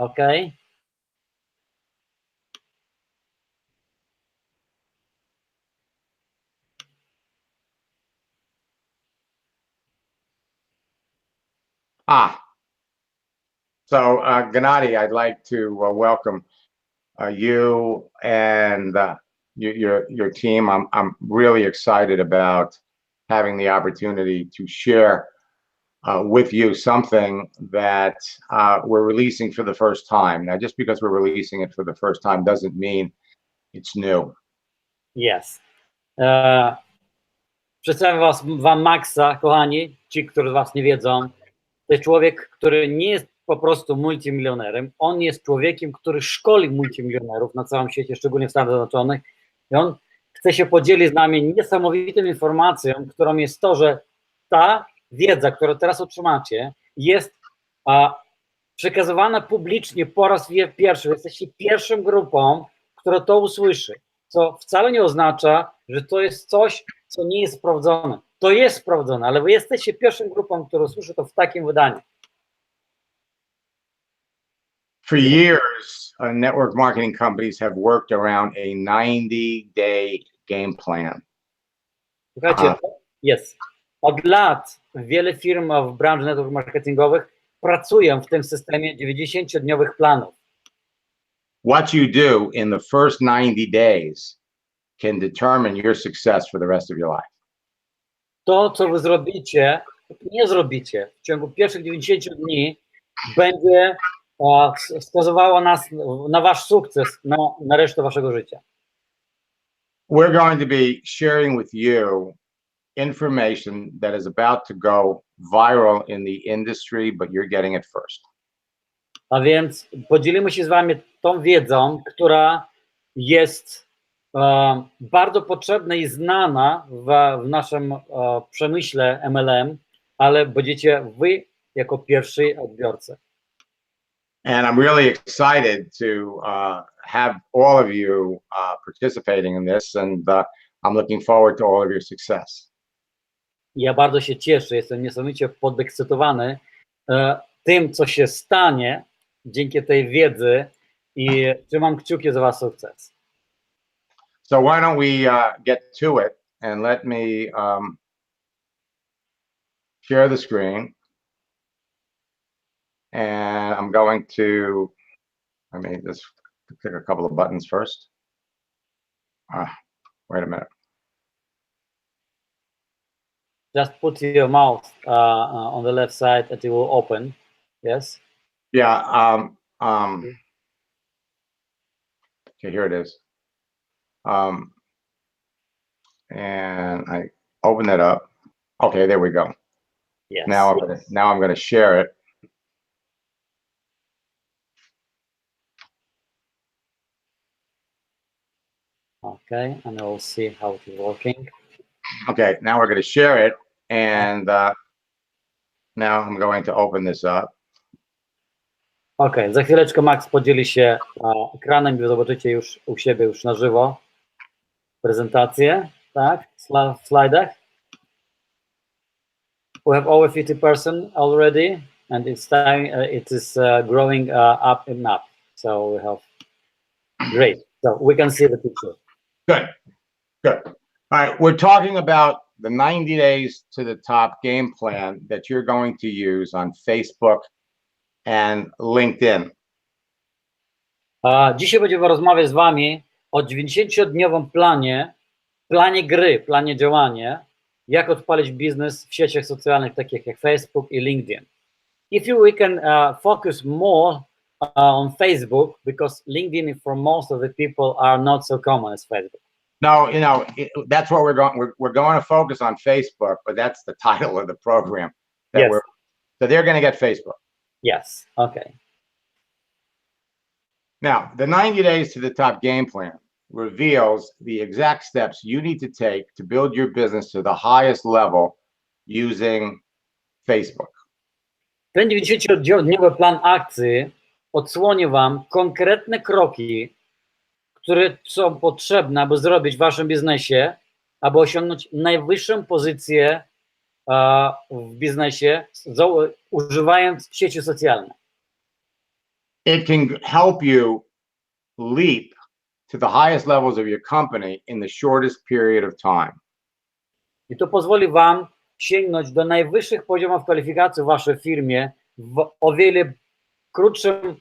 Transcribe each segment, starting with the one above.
OK. So Gennady, I'd like to welcome you and your team. I'm really excited about having the opportunity to share with you something that we're releasing for the first time. Now, just because we're releasing it for the first time doesn't mean it's new. Yes. Przedstawiam wam Maxa, kochani, ci, którzy was nie wiedzą. To jest człowiek, który nie jest po prostu multimilionerem. On jest człowiekiem, który szkoli multimilionerów na całym świecie, szczególnie w Stanach Zjednoczonych. I on chce się podzielić z nami niesamowitą informacją, którą jest to, że ta wiedza, którą teraz otrzymacie, jest przekazywana publicznie po raz pierwszy. Jesteście pierwszą grupą, która to usłyszy, co wcale nie oznacza, że to jest coś, co nie jest sprawdzone. To jest sprawdzone, ale wy jesteście pierwszą grupą, która usłyszy to w takim wydaniu. For years, network marketing companies have worked around a 90-day game plan. Słuchajcie, jest. Od lat wiele firm w branży network marketingowych pracują w tym systemie 90-dniowych planów. What you do in the first 90 days can determine your success for the rest of your life. To, co wy zrobicie, nie zrobicie w ciągu pierwszych 90 dni, będzie wskazywało nas na wasz sukces na resztę waszego życia. We're going to be sharing with you information that is about to go viral in the industry, but you're getting it first. A więc podzielimy się z wami tą wiedzą, która jest bardzo potrzebna i znana w naszym przemyśle MLM, ale będziecie wy jako pierwsi odbiorcy. And I'm really excited to have all of you participating in this, and I'm looking forward to all of your success. Ja bardzo się cieszę, jestem niesamowicie podekscytowany tym, co się stanie dzięki tej wiedzy i trzymam kciuki za wasz sukces. So why don't we get to it, and let me share the screen. And I'm going to, I mean, just click a couple of buttons first. Wait a minute. Just put your mouse on the left side and it will open. Yes? Yeah. Okay, here it is. And I open it up. Okay, there we go. Yes. Now I'm going to share it. Okay, and we'll see how it is working. Okay, now we're going to share it, and now I'm going to open this up. Okay, za chwileczkę Max podzieli się ekranem i zobaczycie już u siebie już na żywo prezentację, tak, w slajdach. We have over 50% already, and it's time. It is growing up and up. So we have great. So we can see the picture. Good. All right, we're talking about the 90 days to the top game plan that you're going to use on Facebook and LinkedIn. Dzisiaj będziemy rozmawiać z wami o 90-dniowym planie gry, planie działania, jak odpalić biznes w sieciach socjalnych takich jak Facebook i LinkedIn. We can focus more on Facebook, because LinkedIn for most of the people are not so common as Facebook. No, that's what we're going. We're going to focus on Facebook, but that's the title of the program. Yes. So they're going to get Facebook. Yes. Okay. Now, the 90 days to the top game plan reveals the exact steps you need to take to build your business to the highest level using Facebook. Ten 90-dniowy plan akcji odsłoni wam konkretne kroki, które są potrzebne, aby zrobić w waszym biznesie, aby osiągnąć najwyższą pozycję w biznesie, używając sieci socjalnych. it can help you leap to the highest levels of your company in the shortest period of time. I to pozwoli wam sięgnąć do najwyższych poziomów kwalifikacji w waszej firmie w o wiele krótszym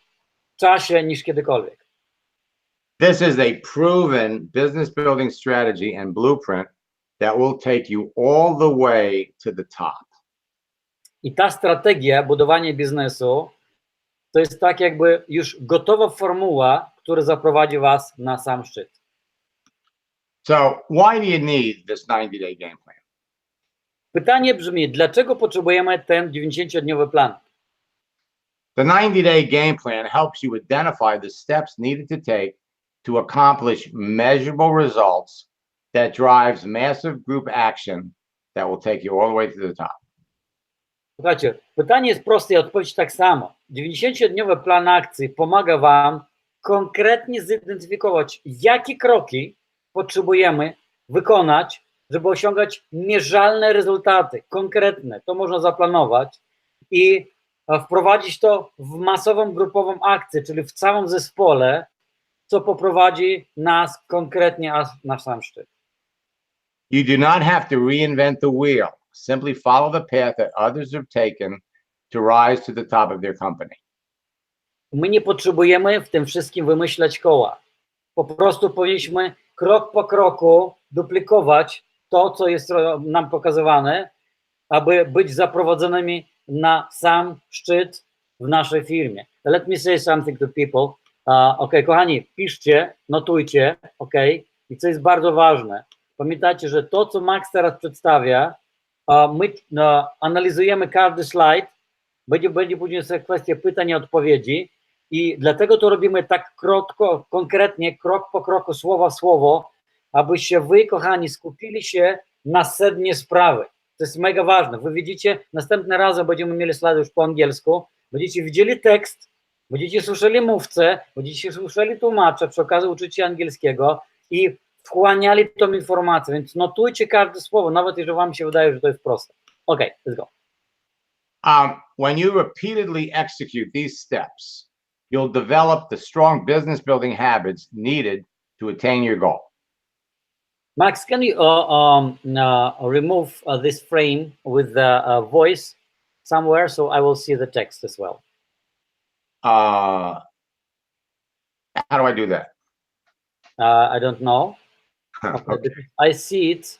czasie niż kiedykolwiek. This is a proven business building strategy and blueprint that will take you all the way to the top. I ta strategia budowania biznesu to jest tak jakby już gotowa formuła, która zaprowadzi was na sam szczyt. So why do you need this 90-day game plan? Pytanie brzmi, dlaczego potrzebujemy ten 90-dniowy plan? The 90-day game plan helps you identify the steps needed to take to accomplish measurable results that drives massive group action that will take you all the way to the top. Słuchajcie, pytanie jest proste i odpowiedź tak samo. 90-dniowy plan akcji pomaga wam konkretnie zidentyfikować, jakie kroki potrzebujemy wykonać, żeby osiągać mierzalne rezultaty, konkretne. To można zaplanować i wprowadzić to w masową, grupową akcję, czyli w całym zespole, co poprowadzi nas konkretnie na sam szczyt. You do not have to reinvent the wheel. Simply follow the path that others have taken to rise to the top of their company. My nie potrzebujemy w tym wszystkim wymyślać koła. Po prostu powinniśmy krok po kroku duplikować to, co jest nam pokazywane, aby być zaprowadzonymi na sam szczyt w naszej firmie. Let me say something to people. Ok, kochani, piszcie, notujcie, ok? I co jest bardzo ważne, pamiętajcie, że to, co Max teraz przedstawia, my analizujemy każdy slajd, będzie później sobie kwestia pytań i odpowiedzi i dlatego to robimy tak krótko, konkretnie, krok po kroku, słowo w słowo, abyście wy, kochani, skupili się na sednie sprawy. To jest mega ważne. Wy widzicie, następnym razem będziemy mieli slajdy już po angielsku, będziecie widzieli tekst, będziecie słyszeli mówcę, będziecie słyszeli tłumacza, przy okazji uczycie angielskiego i wchłaniali tą informację, więc notujcie każde słowo, nawet jeżeli wam się wydaje, że to jest proste. Okay, let's go. When you repeatedly execute these steps, you'll develop the strong business building habits needed to attain your goal. Max, can you remove this frame with the voice somewhere so I will see the text as well? How do I do that? I don't know. Okay. I see it.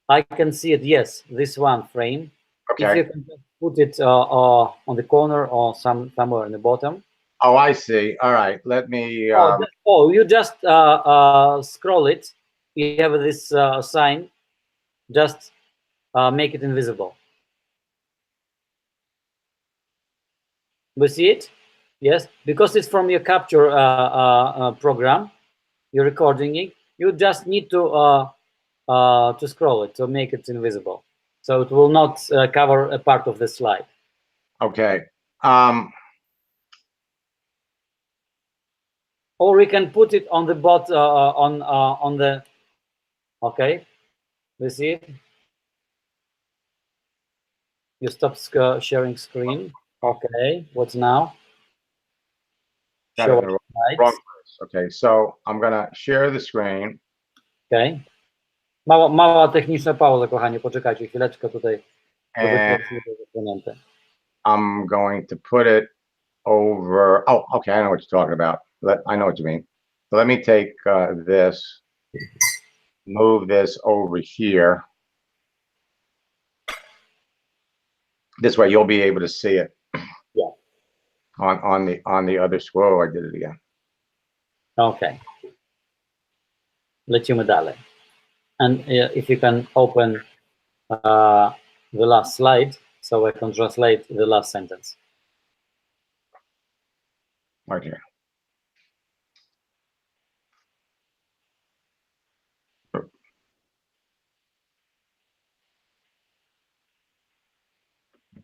I can see it. Yes, this one frame. Okay. If you can just put it on the corner or somewhere in the bottom. Oh, I see. All right. Let me. You just scroll it. You have this sign. Just make it invisible. We see it? Yes, because it's from your capture program. You're recording it. You just need to scroll it to make it invisible, so it will not cover a part of the slide. Okay. Or we can put it on the bottom on the. Okay, we see it. You stop sharing screen. Okay, what's now? Show Wrong place. Okay, so I'm gonna share the screen. Okay. Mała techniczna pauza, kochani, poczekajcie chwileczkę tutaj. I'm going to put it over. Oh, okay, I know what you're talking about. I know what you mean. So let me take this, move this over here. This way you'll be able to see it. Yeah. On the other scroll. Oh, I did it again. Okay. Lecimy dalej. And if you can open the last slide, so I can translate the last sentence. Right here.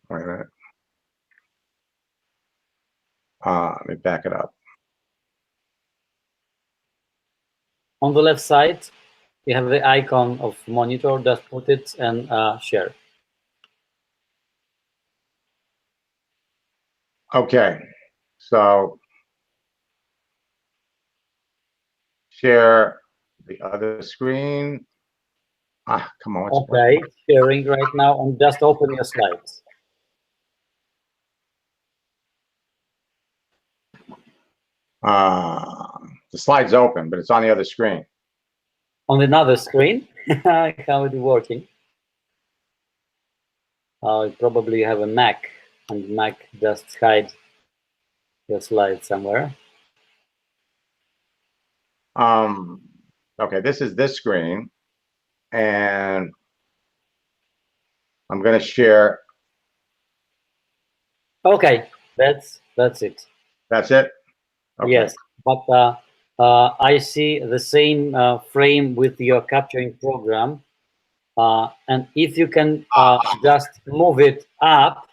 Wait a minute. Let me back it up. On the left side, you have the icon of monitor. Just put it and share. Okay, so share the other screen. Ah, come on. Okay, sharing right now and just open your slides. The slide's open, but it's on the other screen. On another screen, how is it working? Probably you have a Mac, and Mac just hides your slide somewhere. Okay, this is this screen, and I'm going to share. Okay, that's it. That's it? Okay. Yes, but I see the same frame with your capturing program. And if you can just move it up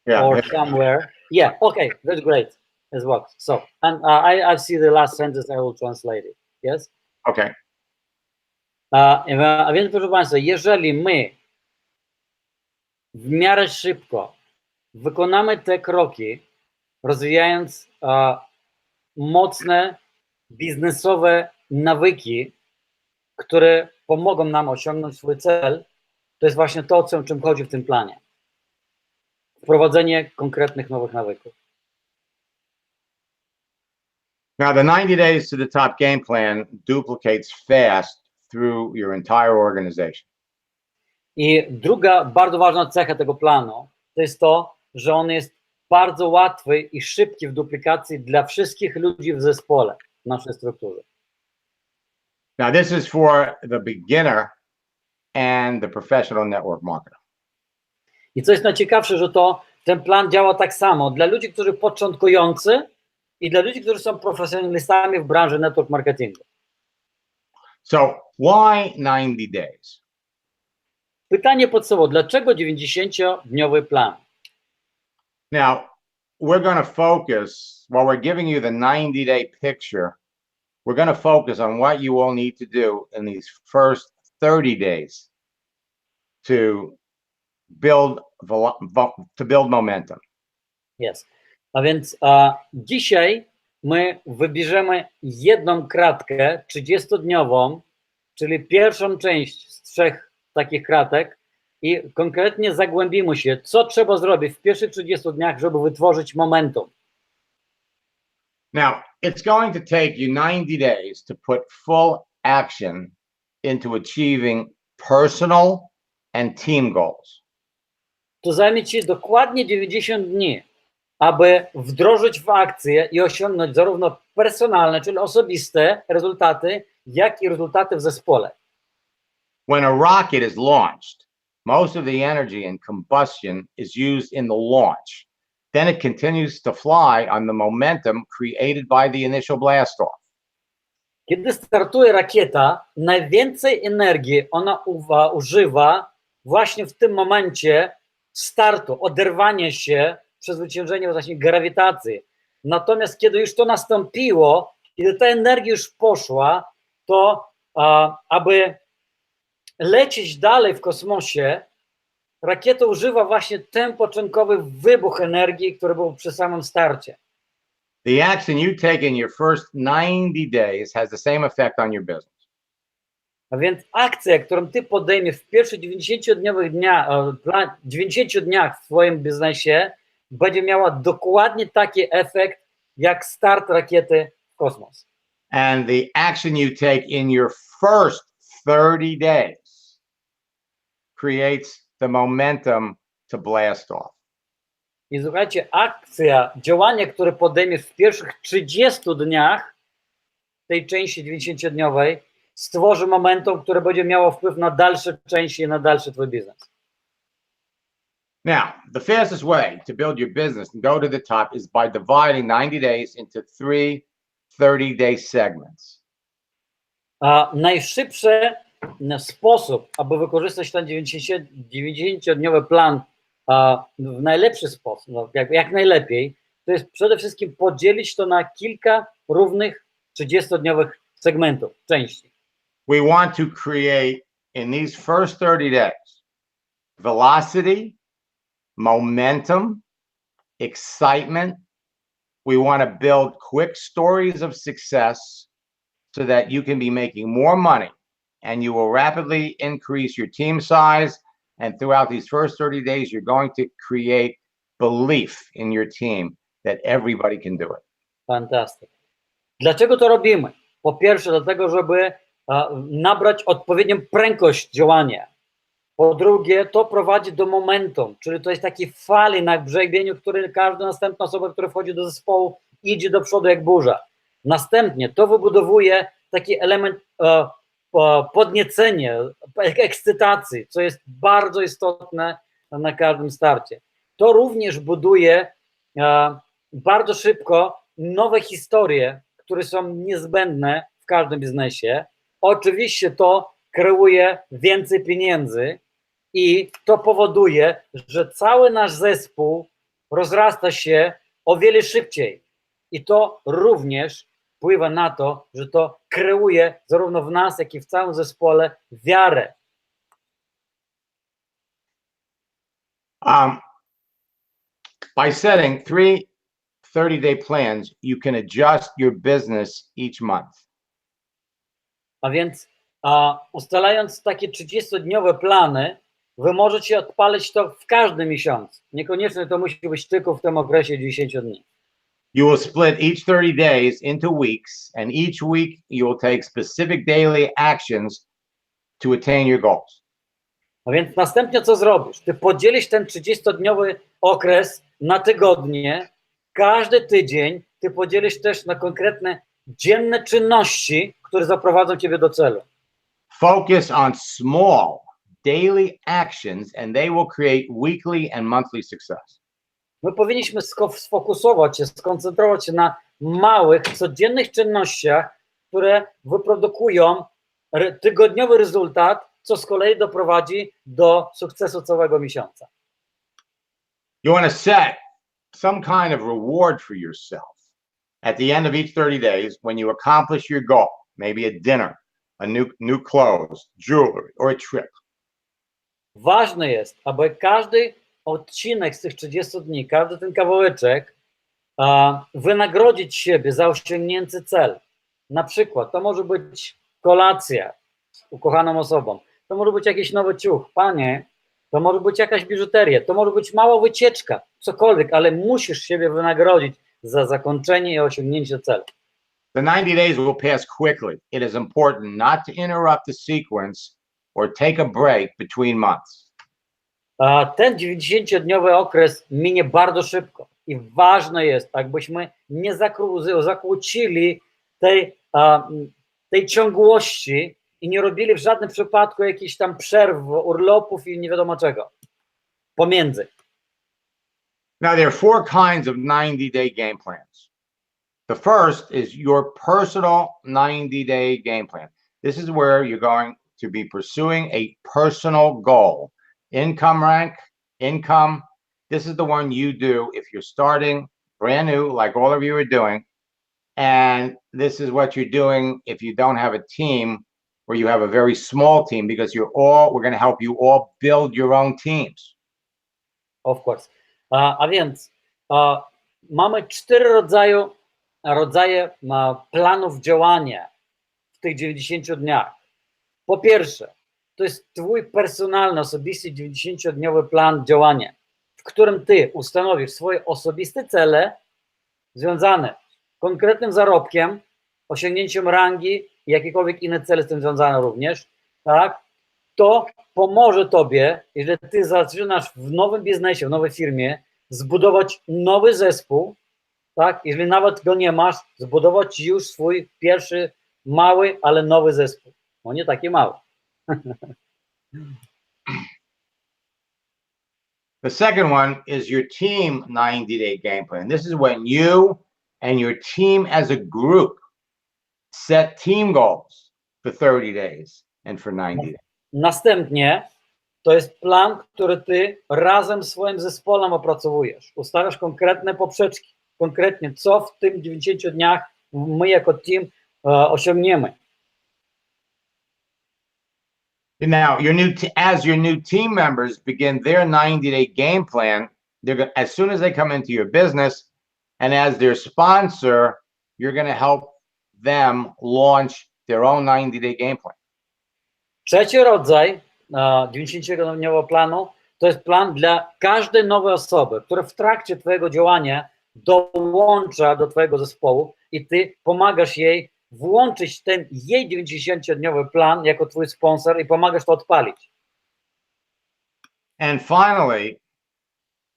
or somewhere. Yeah, okay, that's great. It works. So, and I see the last sentence, I will translate it. Yes? Okay. A więc proszę Państwa, jeżeli my w miarę szybko wykonamy te kroki, rozwijając mocne biznesowe nawyki, które pomogą nam osiągnąć swój cel, to jest właśnie to, o czym chodzi w tym planie. Wprowadzenie konkretnych nowych nawyków. Now, the 90 days to the top game plan duplicates fast through your entire organization. I druga bardzo ważna cecha tego planu to jest to, że on jest bardzo łatwy i szybki w duplikacji dla wszystkich ludzi w zespole, w naszej strukturze. Now, this is for the beginner and the professional network marketer. I co jest najciekawsze, że ten plan działa tak samo dla ludzi, którzy początkujący i dla ludzi, którzy są profesjonalistami w branży network marketingu. So, why 90 days? Pytanie podstawowe, dlaczego 90-dniowy plan? Now, we're going to focus, while we're giving you the 90-day picture, we're going to focus on what you all need to do in these first 30 days to build momentum. Yes. A więc dzisiaj my wybierzemy jedną kratkę 30-dniową, czyli pierwszą część z 3 takich kratek i konkretnie zagłębimy się, co trzeba zrobić w pierwszych 30 dniach, żeby wytworzyć momentum. Now, it's going to take you 90 days to put full action into achieving personal and team goals. To zajmie ci dokładnie 90 dni, aby wdrożyć w akcję i osiągnąć zarówno personalne, czyli osobiste rezultaty, jak i rezultaty w zespole. When a rocket is launched, most of the energy and combustion is used in the launch. Then it continues to fly on the momentum created by the initial blast-off. Kiedy startuje rakieta, najwięcej energii ona używa właśnie w tym momencie startu, oderwania się, przezwyciężenia właśnie grawitacji. Natomiast kiedy już to nastąpiło, kiedy ta energia już poszła, to aby lecieć dalej w kosmosie, rakieta używa właśnie ten początkowy wybuch energii, który był przy samym starcie. The action you take in your first 90 days has the same effect on your business. A więc akcja, którą ty podejmiesz w pierwszych 90 dniach w swoim biznesie, będzie miała dokładnie taki efekt, jak start rakiety w kosmos. And the action you take in your first 30 days creates the momentum to blast off. I słuchajcie, akcja, działanie, które podejmiesz w pierwszych 30 dniach tej części 90-dniowej, stworzy momentum, które będzie miało wpływ na dalsze części i na dalszy twój biznes. Now, the fastest way to build your business and go to the top is by dividing 90 days into 3 30-day segments. Najszybszy sposób, aby wykorzystać ten 90-dniowy plan w najlepszy sposób, jak najlepiej, to jest przede wszystkim podzielić to na kilka równych 30-dniowych segmentów, części. We want to create in these first 30 days velocity, momentum, excitement. We want to build quick stories of success so that you can be making more money and you will rapidly increase your team size. And throughout these first 30 days, you're going to create belief in your team that everybody can do it. Fantastycznie. Dlaczego to robimy? Po pierwsze, dlatego, żeby nabrać odpowiednią prędkość działania. Po drugie, to prowadzi do momentum, czyli to jest taki fali na grzebieniu, który każda następna osoba, która wchodzi do zespołu, idzie do przodu jak burza. Następnie to wybudowuje taki element podniecenia, ekscytacji, co jest bardzo istotne na każdym starcie. To również buduje bardzo szybko nowe historie, które są niezbędne w każdym biznesie. Oczywiście to kreuje więcej pieniędzy i to powoduje, że cały nasz zespół rozrasta się o wiele szybciej. I to również wpływa na to, że to kreuje zarówno w nas, jak i w całym zespole wiarę. By setting 3 30-day plans, you can adjust your business each month. A więc ustalając takie 30-dniowe plany, wy możecie odpalić to w każdym miesiącu. Niekoniecznie to musi być tylko w tym okresie 10 dni. You will split each 30 days into weeks, and each week you will take specific daily actions to attain your goals. A więc następnie co zrobisz? Ty podzielisz ten 30-dniowy okres na tygodnie. Każdy tydzień ty podzielisz też na konkretne dzienne czynności, które zaprowadzą ciebie do celu. Focus on small daily actions, and they will create weekly and monthly success. My powinniśmy sfokusować się, skoncentrować się na małych, codziennych czynnościach, które wyprodukują tygodniowy rezultat, co z kolei doprowadzi do sukcesu całego miesiąca. You want to set some kind of reward for yourself at the end of each 30 days when you accomplish your goal, maybe a dinner, a new clothes, jewelry, or a trip. Ważne jest, aby każdy odcinek z tych 30 dni, każdy ten kawałeczek wynagrodzić siebie za osiągnięty cel. Na przykład to może być kolacja z ukochaną osobą, to może być jakiś nowy ciuch, panie, to może być jakaś biżuteria, to może być mała wycieczka, cokolwiek, ale musisz siebie wynagrodzić za zakończenie i osiągnięcie celu. The 90 days will pass quickly. It is important not to interrupt the sequence or take a break between months. Ten 90-dniowy okres minie bardzo szybko i ważne jest, abyśmy nie zakłócili tej ciągłości i nie robili w żadnym przypadku jakichś tam przerw, urlopów i nie wiadomo czego pomiędzy. Now, there are 4 kinds of 90-day game plans. The first is your personal 90-day game plan. This is where you're going to be pursuing a personal goal. Income rank, income. This is the one you do if you're starting brand new, like all of you are doing. And this is what you're doing if you don't have a team or you have a very small team, because we're going to help you all build your own teams. Of course. A więc mamy 4 rodzaje planów działania w tych 90 dniach. Po pierwsze, to jest twój personalny, osobisty 90-dniowy plan działania, w którym ty ustanowisz swoje osobiste cele związane z konkretnym zarobkiem, osiągnięciem rangi i jakiekolwiek inne cele z tym związane również, tak? To pomoże tobie, jeżeli ty zaczynasz w nowym biznesie, w nowej firmie, zbudować nowy zespół, tak? Jeżeli nawet go nie masz, zbudować już swój pierwszy mały, ale nowy zespół. No nie taki mały. The second one is your team 90-day game plan. This is when you and your team as a group set team goals for 30 days and for 90 days. Następnie to jest plan, który ty razem z swoim zespołem opracowujesz. Ustawiasz konkretne poprzeczki, konkretnie co w tym 90 dniach my jako team osiągniemy. Now, as your new team members begin their 90-day game plan, as soon as they come into your business, and as their sponsor, you're going to help them launch their own 90-day game plan. Trzeci rodzaj 90-dniowego planu to jest plan dla każdej nowej osoby, która w trakcie twojego działania dołącza do twojego zespołu i ty pomagasz jej włączyć ten jej 90-dniowy plan jako twój sponsor i pomagasz to odpalić. And finally,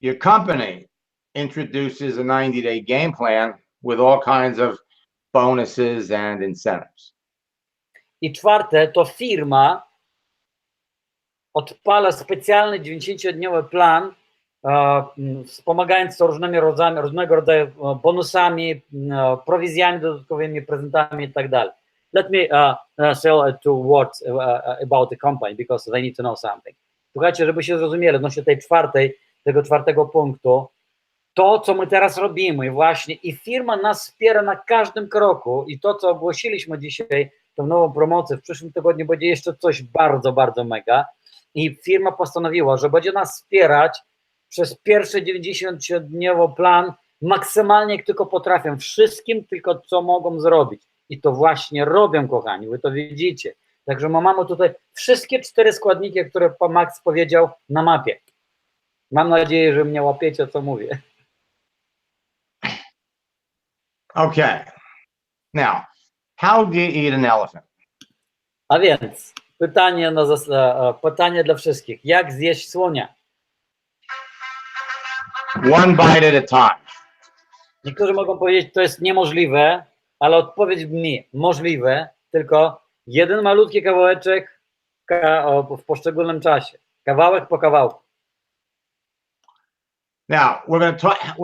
your company introduces a 90-day game plan with all kinds of bonuses and incentives. I czwarte, to firma odpala specjalny 90-dniowy plan, wspomagając to różnego rodzaju bonusami, prowizjami dodatkowymi, prezentami i tak dalej. Let me say two words about the company, because they need to know something. Słuchajcie, żeby się zrozumieli odnośnie tego czwartego punktu, to, co my teraz robimy właśnie i firma nas wspiera na każdym kroku i to, co ogłosiliśmy dzisiaj, tą nową promocję, w przyszłym tygodniu będzie jeszcze coś bardzo, bardzo mega i firma postanowiła, że będzie nas wspierać przez pierwszy 90-dniowy plan maksymalnie jak tylko potrafią, wszystkim tylko co mogą zrobić i to właśnie robią, kochani, wy to widzicie. Także my mamy tutaj wszystkie 4 składniki, które Max powiedział na mapie. Mam nadzieję, że mnie łapiecie, co mówię. Okay. Now, how do you eat an elephant? A więc pytanie dla wszystkich. Jak zjeść słonia? One bite at a time. Niektórzy mogą powiedzieć, to jest niemożliwe, ale odpowiedź brzmi możliwe, tylko jeden malutki kawałeczek w poszczególnym czasie. Kawałek po kawałku. Now, we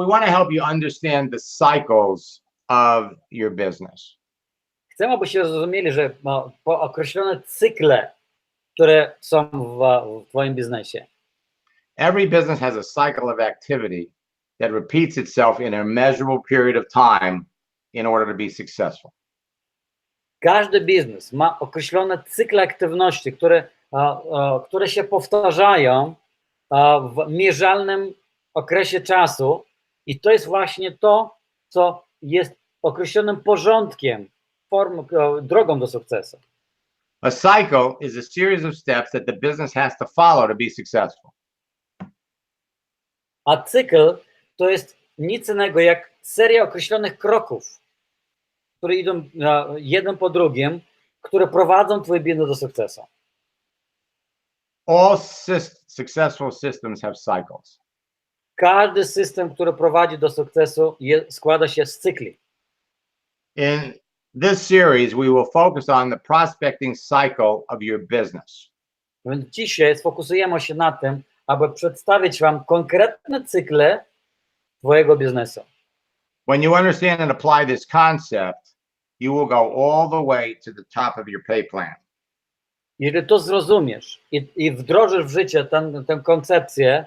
want to help you understand the cycles of your business. Chcę, abyście zrozumieli, że po określone cykle, które są w twoim biznesie. Every business has a cycle of activity that repeats itself in a measurable period of time in order to be successful. Każdy biznes ma określone cykle aktywności, które się powtarzają w mierzalnym okresie czasu i to jest właśnie to, co jest określonym porządkiem, drogą do sukcesu. A cycle is a series of steps that the business has to follow to be successful. A cykl to jest nic innego jak seria określonych kroków, które idą jeden po drugim, które prowadzą twój biznes do sukcesu. All successful systems have cycles. Każdy system, który prowadzi do sukcesu, składa się z cykli. In this series, we will focus on the prospecting cycle of your business. Więc dzisiaj sfokusujemy się na tym, aby przedstawić wam konkretne cykle twojego biznesu. When you understand and apply this concept, you will go all the way to the top of your pay plan. Jeżeli to zrozumiesz i wdrożysz w życie tę koncepcję,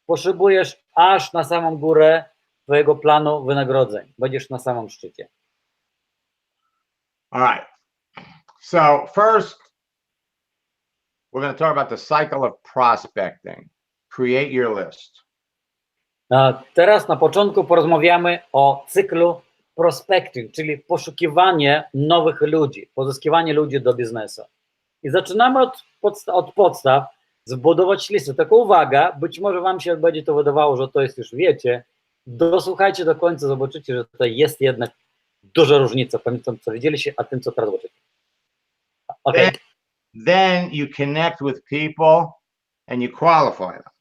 potrzebujesz aż na samą górę twojego planu wynagrodzeń. Będziesz na samym szczycie. All right. So first, we're going to talk about the cycle of prospecting. Create your list. Teraz na początku porozmawiamy o cyklu prospecting, czyli poszukiwanie nowych ludzi, pozyskiwanie ludzi do biznesu. I zaczynamy od podstaw, zbudować listę. Taka uwaga, być może wam się będzie to wydawało, że to jest już wiecie, dosłuchajcie do końca, zobaczycie, że tutaj jest jednak duża różnica pomiędzy tym, co widzieliście, a tym, co teraz zobaczycie. Okay. Then you connect with people and you qualify them.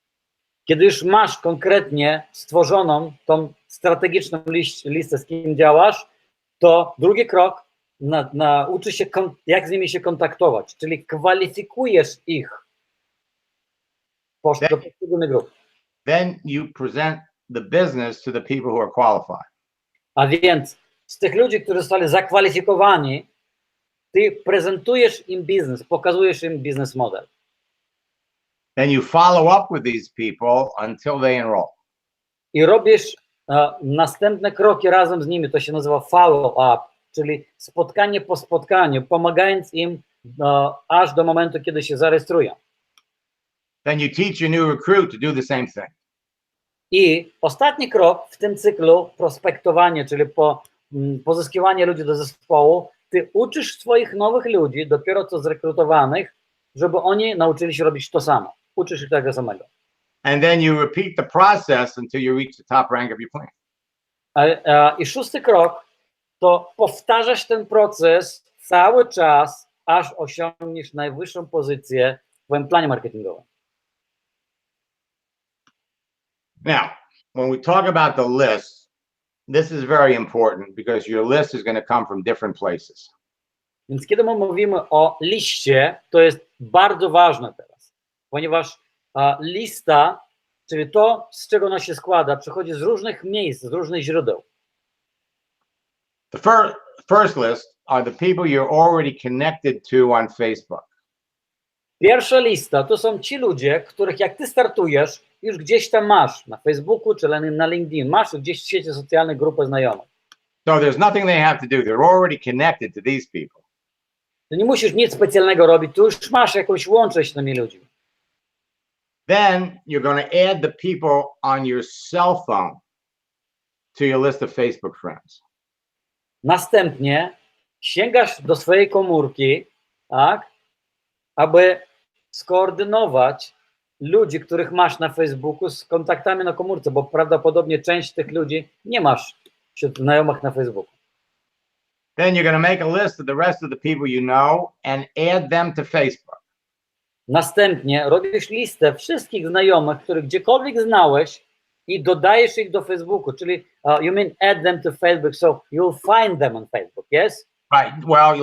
Kiedy już masz konkretnie stworzoną tą strategiczną listę, z kim działasz, to drugi krok, nauczysz się, jak z nimi się kontaktować, czyli kwalifikujesz ich do poszczególnych grup. Then you present the business to the people who are qualified. A więc z tych ludzi, którzy zostali zakwalifikowani, ty prezentujesz im biznes, pokazujesz im biznes model. Then you follow up with these people until they enroll. I robisz następne kroki razem z nimi, to się nazywa follow-up, czyli spotkanie po spotkaniu, pomagając im aż do momentu, kiedy się zarejestrują. Then you teach your new recruit to do the same thing. I ostatni krok w tym cyklu prospektowania, czyli pozyskiwanie ludzi do zespołu, ty uczysz swoich nowych ludzi, dopiero co zrekrutowanych, żeby oni nauczyli się robić to samo. Uczysz ich tego samego. And then you repeat the process until you reach the top rank of your plan. I szósty krok to powtarzasz ten proces cały czas, aż osiągniesz najwyższą pozycję w twoim planie marketingowym. Now, when we talk about the list, this is very important because your list is going to come from different places. Więc kiedy my mówimy o liście, to jest bardzo ważne teraz, ponieważ lista, czyli to, z czego ona się składa, przychodzi z różnych miejsc, z różnych źródeł. The first list are the people you're already connected to on Facebook. Pierwsza lista to są ci ludzie, których jak ty startujesz, już gdzieś tam masz, na Facebooku czy na LinkedIn, masz gdzieś w sieci socjalnej grupę znajomych. So there's nothing they have to do. They're already connected to these people. Ty nie musisz nic specjalnego robić, tu już masz jakąś łączność z tymi ludźmi. Then you're going to add the people on your cell phone to your list of Facebook friends. Następnie sięgasz do swojej komórki, tak, aby skoordynować ludzi, których masz na Facebooku z kontaktami na komórce, bo prawdopodobnie część tych ludzi nie masz wśród znajomych na Facebooku. Then you're going to make a list of the rest of the people you know and add them to Facebook. Następnie robisz listę wszystkich znajomych, których gdziekolwiek znałeś i dodajesz ich do Facebooku, czyli you mean add them to Facebook, so you'll find them on Facebook, yes? Right. Well,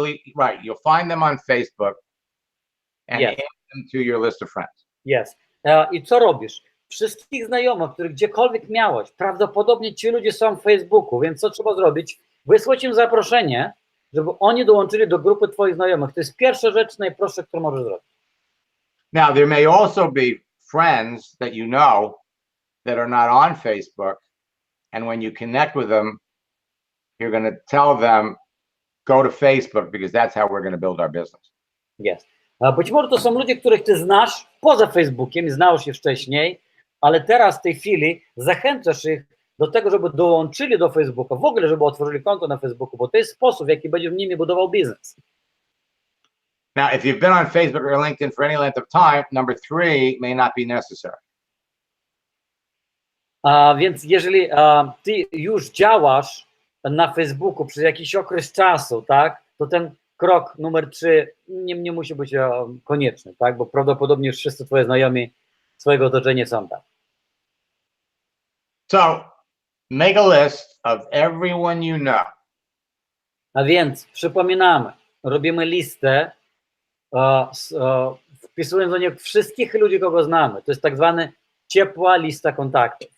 you'll find them on Facebook and Yes. add them to your list of friends. Yes. I co robisz? Wszystkich znajomych, których gdziekolwiek miałeś, prawdopodobnie ci ludzie są w Facebooku, więc co trzeba zrobić? Wysłać im zaproszenie, żeby oni dołączyli do grupy twoich znajomych. To jest pierwsza rzecz, najprostsza, którą możesz zrobić. Now, there may also be friends that you know that are not on Facebook, and when you connect with them, you're going to tell them, go to Facebook because that's how we're going to build our business. Yes. Być może to są ludzie, których ty znasz poza Facebookiem i znałeś je wcześniej, ale teraz w tej chwili zachęcasz ich do tego, żeby dołączyli do Facebooka, w ogóle, żeby otworzyli konto na Facebooku, bo to jest sposób, w jaki będziesz nimi budował biznes. Now, if you've been on Facebook or LinkedIn for any length of time, number 3 may not be necessary. Więc jeżeli ty już działasz na Facebooku przez jakiś okres czasu, tak, to ten krok numer 3 nie musi być konieczny, tak, bo prawdopodobnie już wszyscy twoje znajomi swojego otoczenia są tam. So, make a list of everyone you know. A więc przypominamy, robimy listę, wpisując do niej wszystkich ludzi, kogo znamy. To jest tak zwany ciepła lista kontaktów.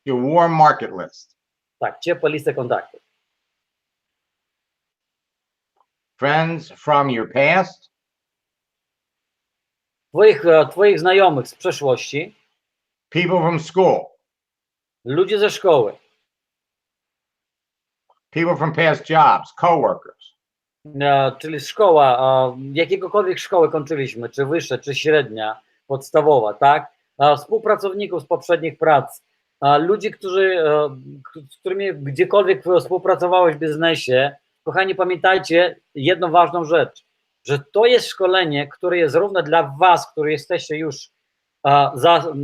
Your warm market list. Tak, ciepła lista kontaktów. Friends from your past. Twoich znajomych z przeszłości. People from school. Ludzie ze szkoły. People from past jobs, coworkers. Czyli szkoła, jakiegokolwiek szkoły kończyliśmy, czy wyższa, czy średnia, podstawowa, tak? Współpracowników z poprzednich prac, ludzi, z którymi gdziekolwiek współpracowałeś w biznesie. Kochani, pamiętajcie jedną ważną rzecz, że to jest szkolenie, które jest równe dla was, którzy jesteście już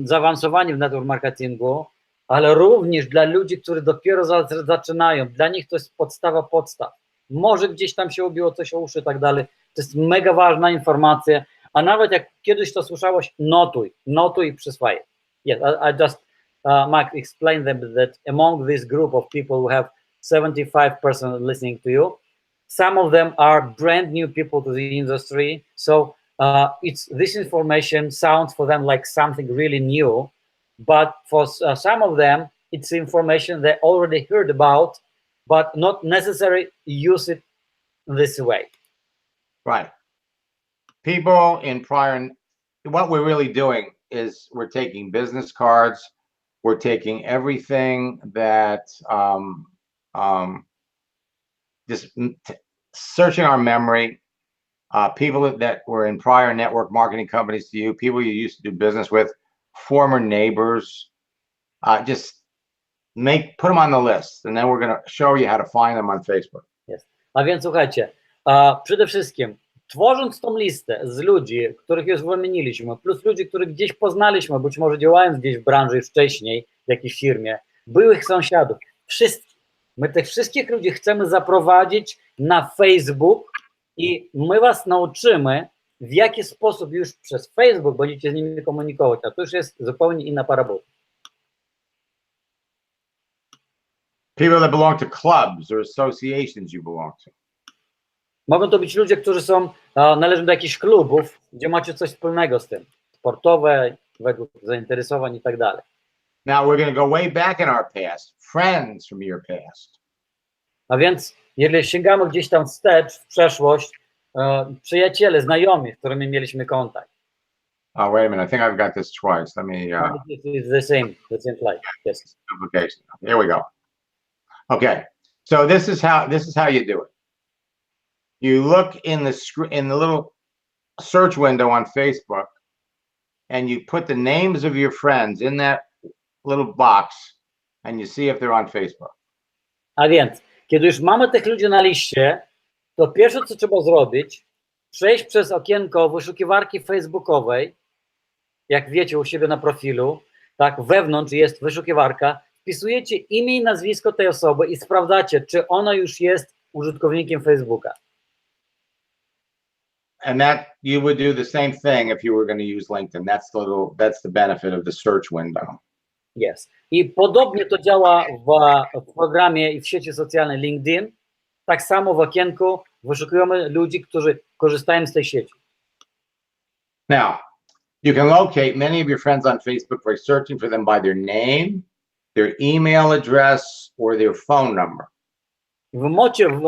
zaawansowani w network marketingu, ale również dla ludzi, którzy dopiero zaczynają. Dla nich to jest podstawa podstaw. Może gdzieś tam się ubiło coś o uszy i tak dalej. To jest mega ważna informacja, a nawet jak kiedyś to słyszałeś, notuj i przyswajaj. Yes, I just, Max, explain them that among this group of people who have 75% listening to you, some of them are brand new people to the industry, so this information sounds for them like something really new, but for some of them, it's information they already heard about, but not necessarily use it this way. Right. People in what we're really doing is we're taking business cards, we're taking everything that, just searching our memory, people that were in prior network marketing companies to you, people you used to do business with, former neighbors, just put them on the list, and then we're going to show you how to find them on Facebook. Jest. A więc słuchajcie, przede wszystkim tworząc tą listę z ludzi, których już wymieniliśmy, plus ludzi, których gdzieś poznaliśmy, być może działając gdzieś w branży już wcześniej, w jakiejś firmie, byłych sąsiadów, wszystkich. My tych wszystkich ludzi chcemy zaprowadzić na Facebook i my was nauczymy, w jaki sposób już przez Facebook będziecie z nimi komunikować, a to już jest zupełnie inna parabola. People that belong to clubs or associations you belong to. Mogą to być ludzie, którzy są, należą do jakichś klubów, gdzie macie coś wspólnego z tym, sportowe, według zainteresowań i tak dalej. Now we're going to go way back in our past, friends from your past. A więc, jeżeli sięgamy gdzieś tam wstecz, w przeszłość, przyjaciele, znajomi, z którymi mieliśmy kontakt. Oh, wait a minute. I think I've got this twice. Let me. It's the same slide. Yes. Duplication. Here we go. Okay. So this is how you do it. You look in the little search window on Facebook, and you put the names of your friends in that little box, and you see if they're on Facebook. A więc, kiedy już mamy tych ludzi na liście, to pierwsze, co trzeba zrobić, przejść przez okienko wyszukiwarki facebookowej, jak wiecie u siebie na profilu, tak, wewnątrz jest wyszukiwarka, wpisujecie imię i nazwisko tej osoby i sprawdzacie, czy ona już jest użytkownikiem Facebooka. And that you would do the same thing if you were going to use LinkedIn. That's the benefit of the search window. Yes. I podobnie to działa w programie i w sieci socjalnej LinkedIn. Tak samo w okienku wyszukujemy ludzi, którzy korzystają z tej sieci. Now, you can locate many of your friends on Facebook by searching for them by their name, their email address, or their phone number.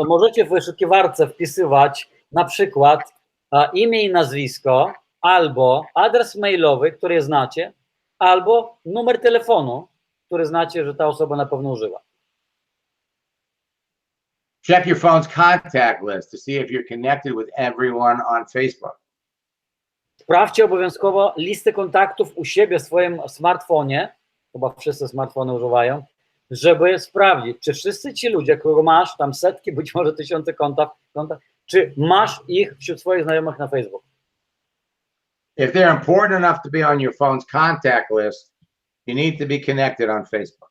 Możecie w wyszukiwarce wpisywać na przykład imię i nazwisko, albo adres mailowy, który znacie, albo numer telefonu, który znacie, że ta osoba na pewno używa. Check your phone's contact list to see if you're connected with everyone on Facebook. Sprawdźcie obowiązkowo listę kontaktów u siebie w swoim smartfonie, chyba wszyscy smartfony używają, żeby sprawdzić, czy wszyscy ci ludzie, których masz, tam setki, być może tysiące kontakt, czy masz ich wśród swoich znajomych na Facebooku. If they're important enough to be on your phone's contact list, you need to be connected on Facebook.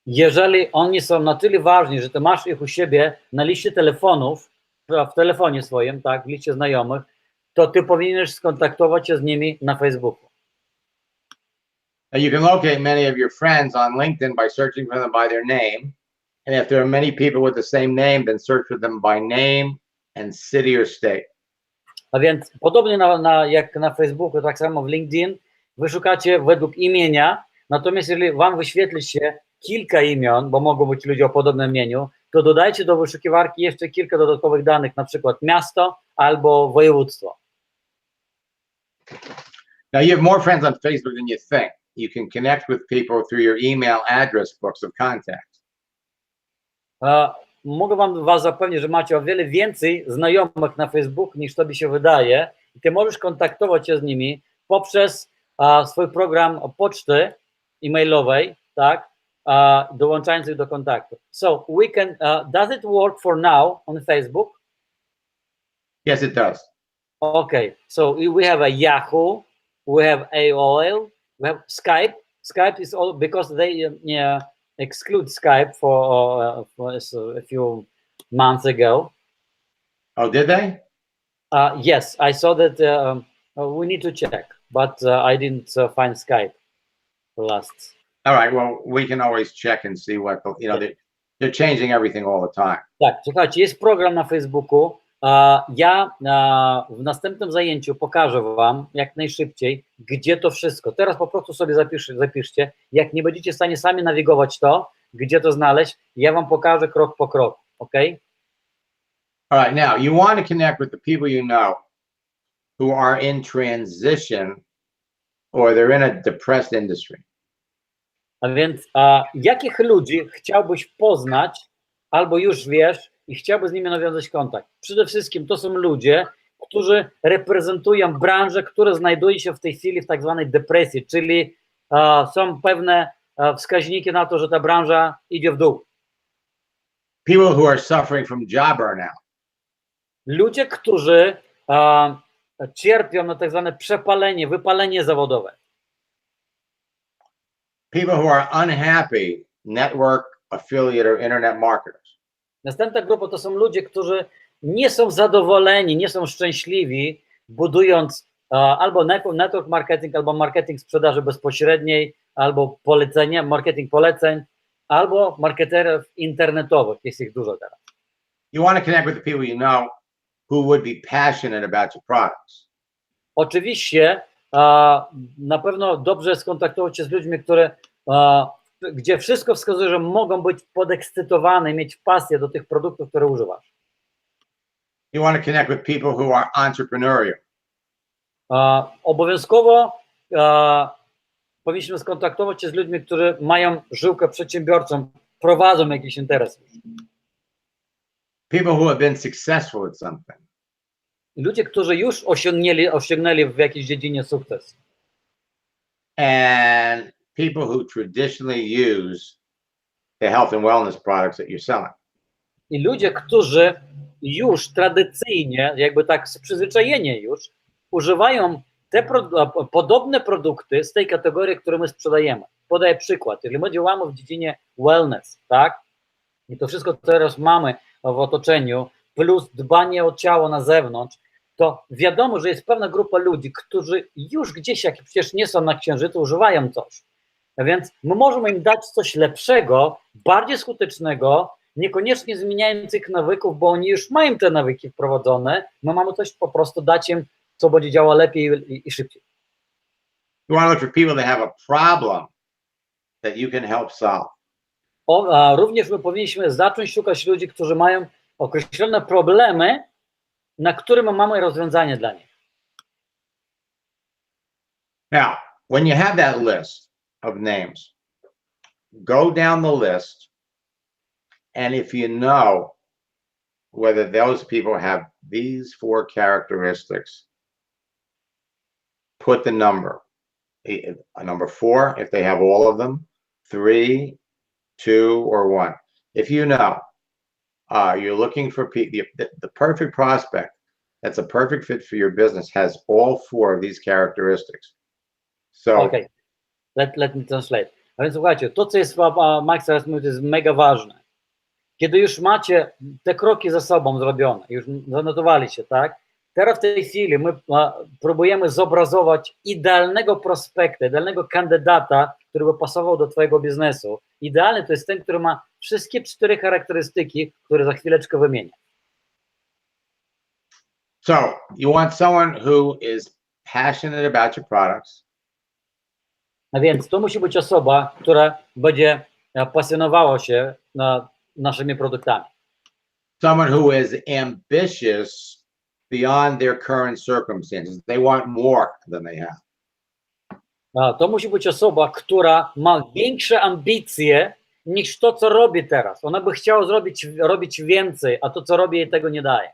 Jeżeli oni są na tyle ważni, że ty masz ich u siebie na liście telefonów, w telefonie swoim, tak, w liście znajomych, to ty powinieneś skontaktować się z nimi na Facebooku. And you can locate many of your friends on LinkedIn by searching for them by their name. And if there are many people with the same name, then search for them by name and city or state. A więc podobnie jak na Facebooku, tak samo w LinkedIn, wyszukacie według imienia, natomiast jeżeli wam wyświetli się kilka imion, bo mogą być ludzie o podobnym imieniu, to dodajcie do wyszukiwarki jeszcze kilka dodatkowych danych, na przykład miasto albo województwo. Now you have more friends on Facebook than you think. You can connect with people through your email address books of contacts. Mogę was zapewnić, że macie o wiele więcej znajomych na Facebooku niż tobie się wydaje i ty możesz kontaktować się z nimi poprzez swój program poczty e-mailowej, tak, dołączając ich do kontaktu. So we can, does it work for now on Facebook? Yes, it does. Okay, so we have a Yahoo, we have AOL, we have Skype. Skype is all because they exclude Skype for a few months ago. Oh, did they? Yes, I saw that. We need to check, but I didn't find Skype last. All right. Well, we can always check and see what they're changing everything all the time. Tak, słuchajcie, jest program na Facebooku. Ja w następnym zajęciu pokażę wam jak najszybciej, gdzie to wszystko. Teraz po prostu sobie zapiszcie. Jak nie będziecie w stanie sami nawigować to, gdzie to znaleźć, ja wam pokażę krok po kroku, ok? All right. Now, you want to connect with the people you know who are in transition or they're in a depressed industry. A więc jakich ludzi chciałbyś poznać albo już wiesz i chciałby z nimi nawiązać kontakt? Przede wszystkim to są ludzie, którzy reprezentują branżę, która znajduje się w tej chwili w tak zwanej depresji, czyli są pewne wskaźniki na to, że ta branża idzie w dół. People who are suffering from job burnout. Ludzie, którzy cierpią na tak zwane przepalenie, wypalenie zawodowe. People who are unhappy network, affiliate or internet marketers. Następna grupa to są ludzie, którzy nie są zadowoleni, nie są szczęśliwi, budując albo network marketing, albo marketing sprzedaży bezpośredniej, albo polecenia, marketing poleceń, albo marketerów internetowych, jest ich dużo teraz. You want to connect with the people you know who would be passionate about your products. Oczywiście na pewno dobrze jest skontaktować się z ludźmi, gdzie wszystko wskazuje, że mogą być podekscytowane, mieć pasję do tych produktów, które używasz. You want to connect with people who are entrepreneurial. Obowiązkowo powinniśmy skontaktować się z ludźmi, którzy mają żyłkę przedsiębiorczą, prowadzą jakiś interes. People who have been successful at something. Ludzie, którzy już osiągnęli w jakiejś dziedzinie sukces. And people who traditionally use the health and wellness products that you're selling. I ludzie, którzy już tradycyjnie, jakby tak z przyzwyczajenia już, używają podobne produkty z tej kategorii, które my sprzedajemy. Podaję przykład. Jeżeli my działamy w dziedzinie wellness, tak? I to wszystko, co teraz mamy w otoczeniu, plus dbanie o ciało na zewnątrz, to wiadomo, że jest pewna grupa ludzi, którzy już gdzieś, jak przecież nie są na księżycu, używają coś. A więc my możemy im dać coś lepszego, bardziej skutecznego, niekoniecznie zmieniających nawyków, bo oni już mają te nawyki wprowadzone. My mamy coś po prostu dać im, co będzie działało lepiej i szybciej. You want to look for people that have a problem that you can help solve. Również my powinniśmy zacząć szukać ludzi, którzy mają określone problemy, na które my mamy rozwiązanie dla nich. Now, when you have that list of names, go down the list, and if you know whether those people have these 4 characteristics, put the number. A number 4 if they have all of them, 3, 2, or 1. If you know you're looking for the perfect prospect that's a perfect fit for your business has all 4 of these characteristics. So, okay. Let me translate. A więc słuchajcie, to co jest, Max teraz mówi, to jest mega ważne. Kiedy już macie te kroki za sobą zrobione, już zanotowali się, tak? Teraz w tej chwili my próbujemy zobrazować idealnego prospekta, idealnego kandydata, który by pasował do twojego biznesu. Idealny to jest ten, który ma wszystkie 4 charakterystyki, które za chwileczkę wymienię. So, you want someone who is passionate about your products. A więc to musi być osoba, która będzie pasjonowała się naszymi produktami. Someone who is ambitious beyond their current circumstances. They want more than they have. To musi być osoba, która ma większe ambicje niż to, co robi teraz. Ona by chciała robić więcej, a to, co robi, jej tego nie daje.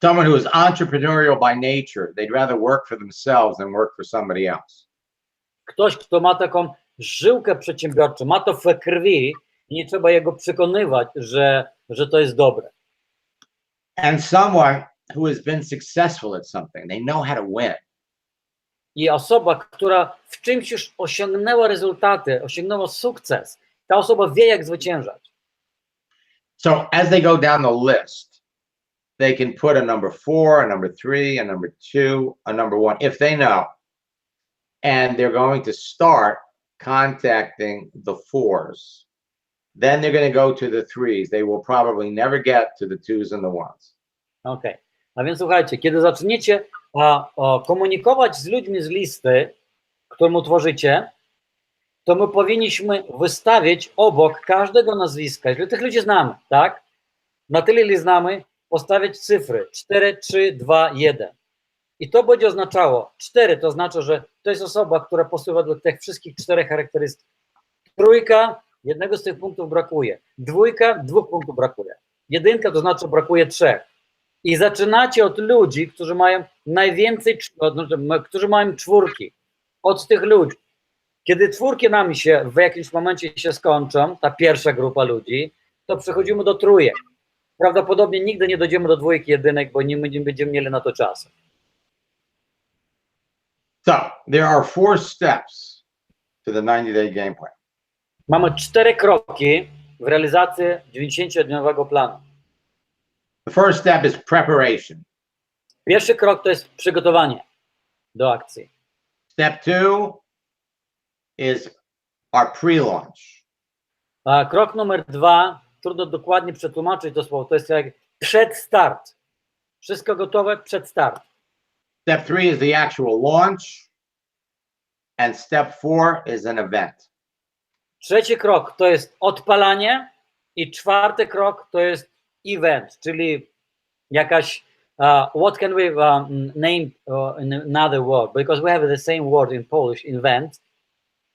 Someone who is entrepreneurial by nature. They'd rather work for themselves than work for somebody else. Ktoś, kto ma taką żyłkę przedsiębiorczą, ma to we krwi i nie trzeba jego przekonywać, że to jest dobre. And someone who has been successful at something. They know how to win. I osoba, która w czymś już osiągnęła rezultaty, osiągnęła sukces, ta osoba wie, jak zwyciężać. So as they go down the list, they can put a number 4, a number 3, a number 2, a number 1, if they know. And they're going to start contacting the 4s. Then they're going to go to the 3s. They will probably never get to the 2s and the 1s. Okej. A więc słuchajcie, kiedy zaczniecie komunikować z ludźmi z listy, którą utworzycie, to my powinniśmy wystawić obok każdego nazwiska, jeżeli tych ludzi znamy, tak? Na tyle, ile znamy, postawić cyfry 4, 3, 2, 1. I to będzie oznaczało, 4 to oznacza, że to jest osoba, która pasuje do tych wszystkich 4 charakterystyk. 3, jednego z tych punktów brakuje. 2, 2 punktów brakuje. 1 to znaczy brakuje 3. I zaczynacie od ludzi, którzy mają najwięcej, którzy mają 4. Od tych ludzi. Kiedy czwórki nami się w jakimś momencie się skończą, ta pierwsza grupa ludzi, to przechodzimy do trójek. Prawdopodobnie nigdy nie dojdziemy do dwójki, jedynek, bo nie będziemy mieli na to czasu. So there are 4 steps to the 90-day game plan. Mamy 4 kroki w realizacji 90-dniowego planu. The first step is preparation. Pierwszy krok to jest przygotowanie do akcji. Step 2 is our pre-launch. A krok numer 2, trudno dokładnie przetłumaczyć to słowo, to jest jak przedstart. Wszystko gotowe, przed start. Step 3 is the actual launch. And step 4 is an event. Trzeci krok to jest odpalanie i czwarty krok to jest event, czyli jakaś what can we name in another word, because we have the same word in Polish, event.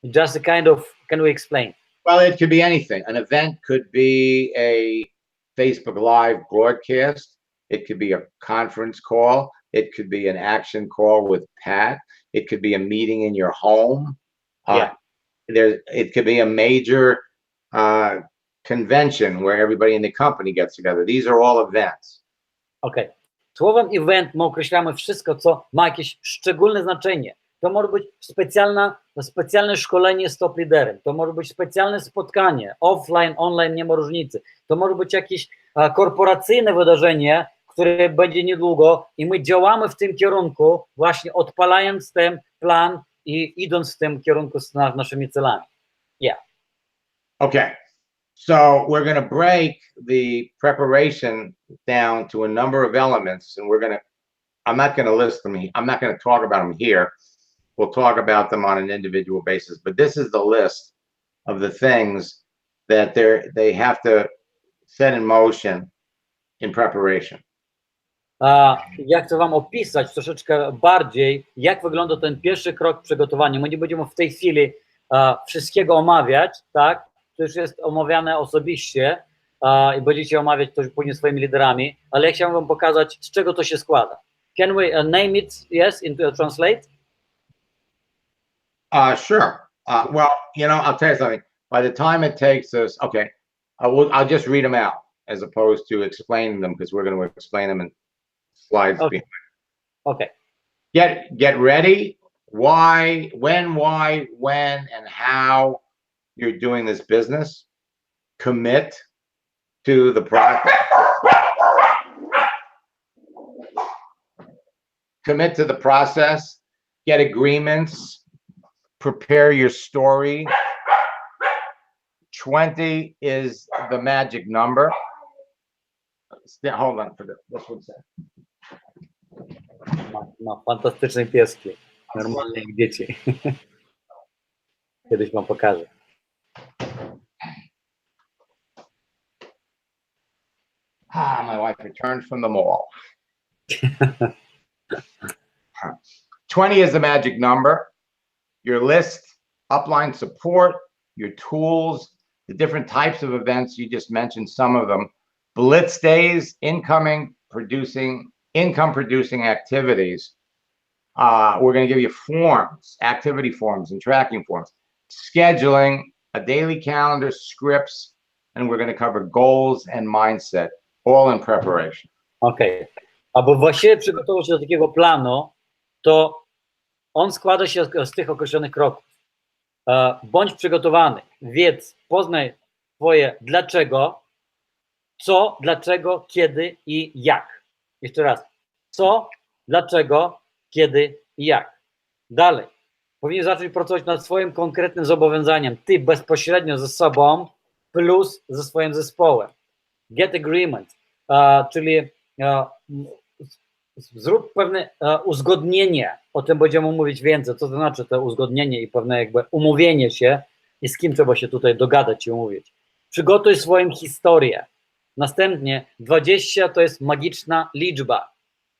Just a kind of, can we explain? Well, it could be anything. An event could be a Facebook Live broadcast. It could be a conference call. It could be an action call with Pat. It could be a meeting in your home. It could be a major convention where everybody in the company gets together. These are all events. Okay. Słowem event my określamy wszystko, co ma jakieś szczególne znaczenie. To może być specjalne szkolenie z top liderem, to może być specjalne spotkanie, offline, online, nie ma różnicy. To może być jakieś korporacyjne wydarzenie, które będzie niedługo i my działamy w tym kierunku, właśnie odpalając ten plan i idąc w tym kierunku z naszymi celami. Yeah. Okay. So we're going to break the preparation down to a number of elements, and I'm not going to list them. I'm not going to talk about them here. We'll talk about them on an individual basis, but this is the list of the things that they have to set in motion in preparation. Ja chcę wam opisać troszeczkę bardziej, jak wygląda ten pierwszy krok przygotowania. My nie będziemy w tej chwili wszystkiego omawiać, tak? To już jest omawiane osobiście i będziecie omawiać to później swoimi liderami, ale ja chciałem wam pokazać, z czego to się składa. Can we name it, yes, into translate? Sure. Well, I'll tell you something. By the time it takes us, okay, I'll just read them out as opposed to explaining them, because we're going to explain them in slides. Okay. Okay. Get ready. Why, when, and how you're doing this business. Commit to the process. Commit to the process. Get agreements. Prepare your story. 20 is the magic number. Hold on for this one second. Ma fantastyczne pieski. Normalnie jak dzieci. Kiedyś wam pokażę. My wife returned from the mall. 20 is the magic number. Your list, upline support, your tools, the different types of events. You just mentioned some of them. Blitz days, income producing activities. We're going to give you forms, activity forms and tracking forms, scheduling, a daily calendar, scripts, and we're going to cover goals and mindset, all in preparation. Okay. Aby właściwie przygotować się do takiego planu, to on składa się z tych określonych kroków. Bądź przygotowany, wiedz, poznaj twoje dlaczego, co, dlaczego, kiedy i jak. Jeszcze raz. Co, dlaczego, kiedy i jak. Dalej. Powinien zacząć pracować nad swoim konkretnym zobowiązaniem. Ty bezpośrednio ze sobą plus ze swoim zespołem. Get agreement, czyli zrób pewne uzgodnienie. O tym będziemy mówić więcej. Co to znaczy to uzgodnienie i pewne jakby umówienie się i z kim trzeba się tutaj dogadać i umówić. Przygotuj swoją historię. Następnie 20 to jest magiczna liczba.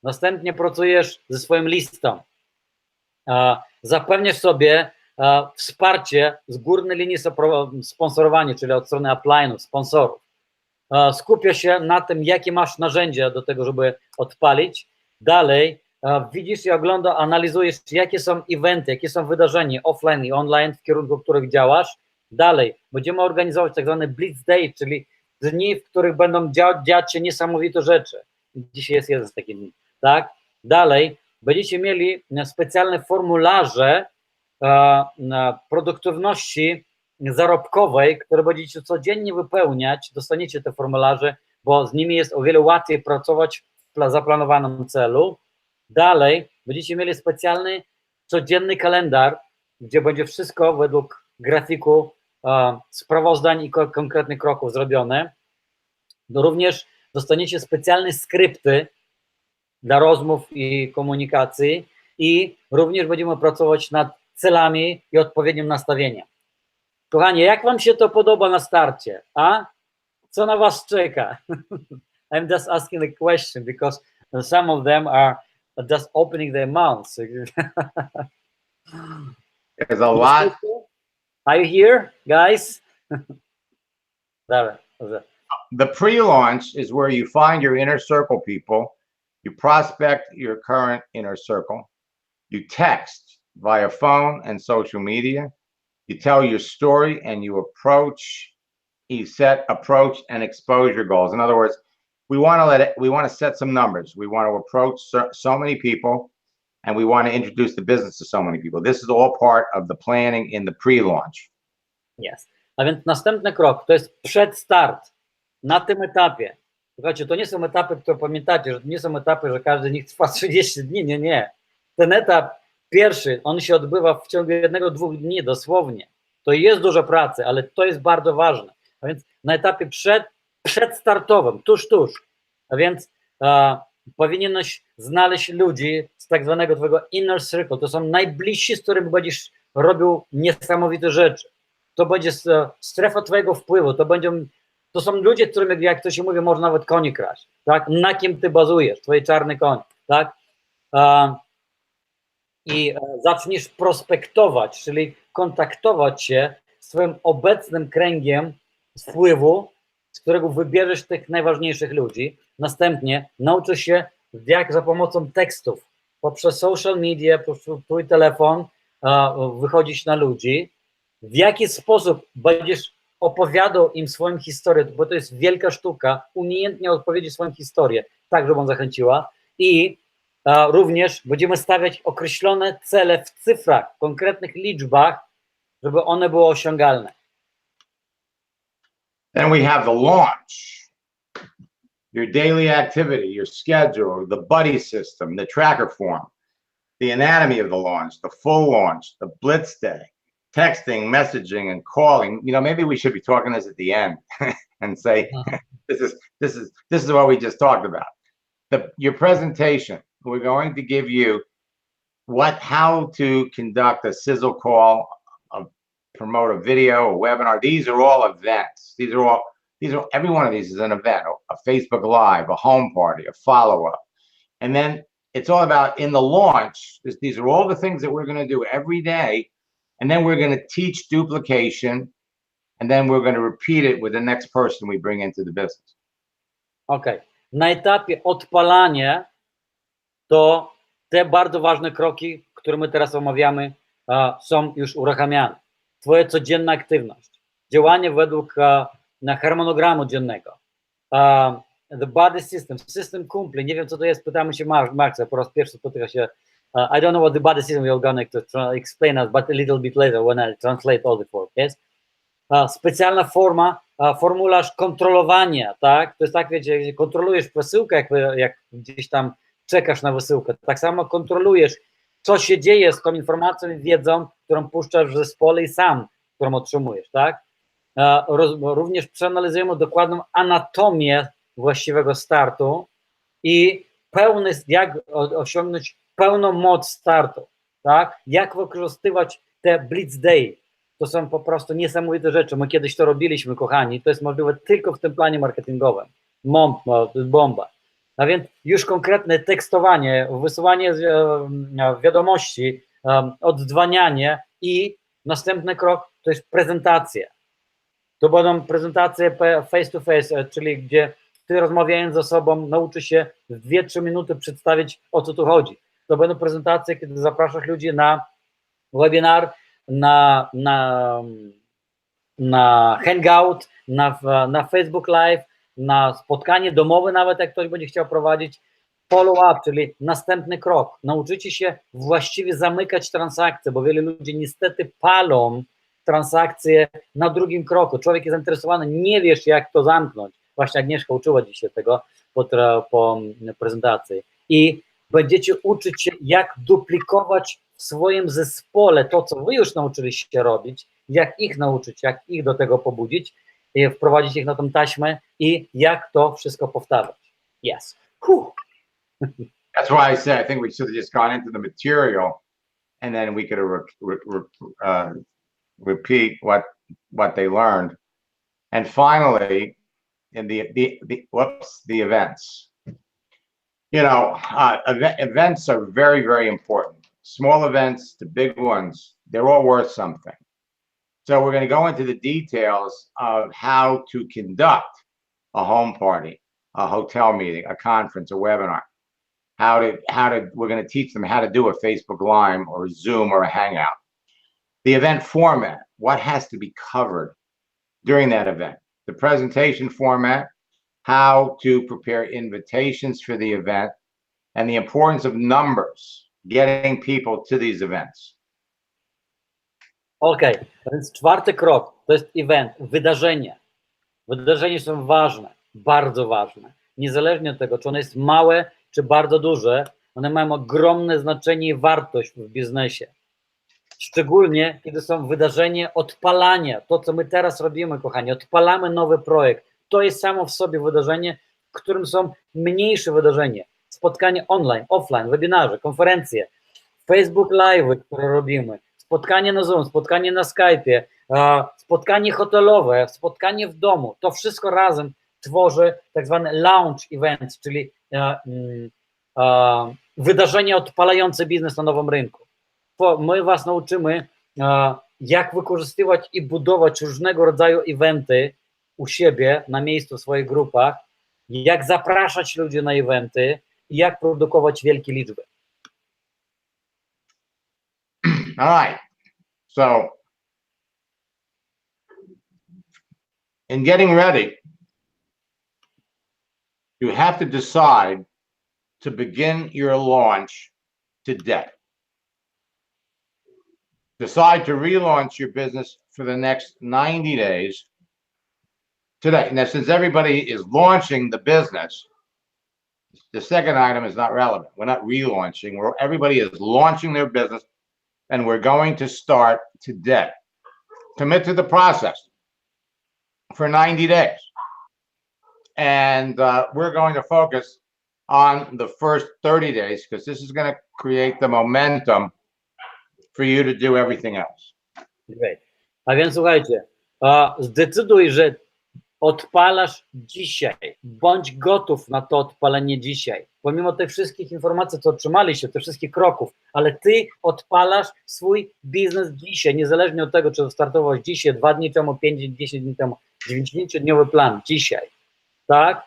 Następnie pracujesz ze swoją listą. Zapewniasz sobie wsparcie z górnej linii sponsorowania, czyli od strony upline'u, sponsorów. Skupiasz się na tym, jakie masz narzędzia do tego, żeby odpalić. Dalej widzisz i analizujesz, jakie są eventy, jakie są wydarzenia offline i online, w kierunku których działasz. Dalej, będziemy organizować tak zwany Blitz Day, czyli dni, w których będą dziać się niesamowite rzeczy. Dzisiaj jest jeden z takich dni, tak? Dalej, będziecie mieli specjalne formularze produktywności zarobkowej, które będziecie codziennie wypełniać. Dostaniecie te formularze, bo z nimi jest o wiele łatwiej pracować w zaplanowanym celu. Dalej, będziecie mieli specjalny codzienny kalendarz, gdzie będzie wszystko według grafiku sprawozdań i konkretnych kroków zrobione. Również dostaniecie specjalne skrypty dla rozmów i komunikacji i również będziemy pracować nad celami i odpowiednim nastawieniem. Kochani, jak wam się to podoba na starcie? A co na was czeka? I'm just asking a question because some of them are just opening their mouths. There's a lot. Are you here, guys? The pre-launch is where you find your inner circle people, you prospect your current inner circle, you text via phone and social media, you tell your story, and you set approach and exposure goals. In other words, we want to set some numbers. We want to approach so many people, and we want to introduce the business to so many people. This is all part of the planning in the pre-launch. Yes. A więc następny krok to jest przedstart. Na tym etapie. Słuchajcie, to nie są etapy, które pamiętacie, że to nie są etapy, że każdy z nich trwa 30 dni. Nie, nie. Ten etap pierwszy, on się odbywa w ciągu 1-2 dni dosłownie. To jest dużo pracy, ale to jest bardzo ważne. A więc na etapie przedstartowym, tuż. A więc powinieneś znaleźć ludzi z tak zwanego twojego inner circle. To są najbliżsi, z którymi będziesz robił niesamowite rzeczy. To będzie strefa twojego wpływu, to są ludzie, którymi, jak to się mówi, można nawet koni kraść, tak? Na kim ty bazujesz, twoje czarne konie, tak? I zaczniesz prospektować, czyli kontaktować się z twoim obecnym kręgiem wpływu, z którego wybierzesz tych najważniejszych ludzi. Następnie nauczysz się, jak za pomocą tekstów, poprzez social media, poprzez twój telefon wychodzić na ludzi, w jaki sposób będziesz opowiadał im swoją historię, bo to jest wielka sztuka, umiejętnie odpowiedzieć swoją historię, tak, żeby on zachęciła, i również będziemy stawiać określone cele w cyfrach, w konkretnych liczbach, żeby one były osiągalne. Then we have the launch, your daily activity, your schedule, the buddy system, the tracker form, the anatomy of the launch, the full launch, the blitz day, texting, messaging, and calling. You know, maybe we should be talking this at the end and say, this is what we just talked about. Your presentation. We're going to give you how to conduct a sizzle call, promote a video, a webinar. These are all events. Every one of these is an event, a Facebook Live, a home party, a follow-up. And then it's all about in the launch, these are all the things that we're going to do every day. And then we're going to teach duplication, and then we're going to repeat it with the next person we bring into the business. Okay. Na etapie odpalania to te bardzo ważne kroki, które my teraz omawiamy, są już uruchamiane. Twoja codzienna aktywność, działanie według harmonogramu dziennego, the body system kumpli, nie wiem co to jest, pytamy się Maxa, po raz pierwszy spotyka się, I don't know what the body system you're going to explain us, but a little bit later when I translate all the four, yes? Specjalna formularz kontrolowania, tak? To jest tak, wiecie, kontrolujesz przesyłkę, jak gdzieś tam czekasz na wysyłkę, tak samo kontrolujesz, co się dzieje z tą informacją i wiedzą, którą puszczasz w zespole i sam, którą otrzymujesz, tak? Również przeanalizujemy dokładną anatomię właściwego startu i jak osiągnąć pełną moc startu, tak? Jak wykorzystywać te Blitz Day. To są po prostu niesamowite rzeczy. My kiedyś to robiliśmy, kochani. To jest możliwe tylko w tym planie marketingowym. To jest bomba. A więc już konkretne tekstowanie, wysyłanie wiadomości, oddzwanianie i następny krok to jest prezentacje. To będą prezentacje face to face, czyli gdzie ty rozmawiając ze sobą nauczysz się w 2-3 minuty przedstawić, o co tu chodzi. to będą prezentacje, kiedy zapraszasz ludzi na webinar, na hangout, na Facebook Live, na spotkanie domowe, nawet jak ktoś będzie chciał prowadzić, follow-up, czyli następny krok. Nauczycie się właściwie zamykać transakcje, bo wiele ludzi niestety palą transakcje na drugim kroku. Człowiek jest zainteresowany, nie wiesz jak to zamknąć. Właśnie Agnieszka uczyła dzisiaj tego po prezentacji. I będziecie uczyć się, jak duplikować w swoim zespole to, co wy już nauczyliście robić, jak ich nauczyć, jak ich do tego pobudzić, wprowadzić ich na tą taśmę i jak to wszystko powtarzać. Yes. That's why I said I think we should have just gone into the material, and then we could repeat what they learned. And finally, in the events. You know, events are very, very important. Small events to big ones, they're all worth something. So we're going to go into the details of how to conduct a home party, a hotel meeting, a conference, a webinar. We're going to teach them how to do a Facebook Live or a Zoom or a Hangout. The event format, what has to be covered during that event. The presentation format, how to prepare invitations for the event, and the importance of numbers, getting people to these events. Okej, więc czwarty krok to jest event, wydarzenie. Wydarzenia są ważne, bardzo ważne. Niezależnie od tego, czy one jest małe, czy bardzo duże, one mają ogromne znaczenie i wartość w biznesie. Szczególnie, kiedy są wydarzenie odpalania. To, co my teraz robimy, kochani, odpalamy nowy projekt. To jest samo w sobie wydarzenie, w którym są mniejsze wydarzenia. Spotkanie online, offline, webinarze, konferencje, Facebook Live, które robimy, spotkanie na Zoom, spotkanie na Skype'ie, spotkanie hotelowe, spotkanie w domu. To wszystko razem tworzy tak zwany launch events, czyli wydarzenie odpalające biznes na nowym rynku. My was nauczymy, jak wykorzystywać i budować różnego rodzaju eventy u siebie, na miejscu, w swoich grupach, jak zapraszać ludzi na eventy i jak produkować wielkie liczby. All right. So in getting ready, you have to decide to begin your launch today. Decide to relaunch your business for the next 90 days today. Now, since everybody is launching the business, the second item is not relevant. We're not relaunching. Everybody is launching their business, and we're going to start today. Commit to the process for 90 days. And we're going to focus on the first 30 days because this is going to create the momentum for you to do everything else. Okay. A więc słuchajcie, zdecyduj, że odpalasz dzisiaj. Bądź gotów na to odpalenie dzisiaj. Pomimo tych wszystkich informacji, co otrzymaliście, tych wszystkich kroków, ale ty odpalasz swój biznes dzisiaj, niezależnie od tego, czy startowałeś dzisiaj, 2 dni temu, 5 dni, 10 dni temu, 90-dniowy plan dzisiaj. Tak?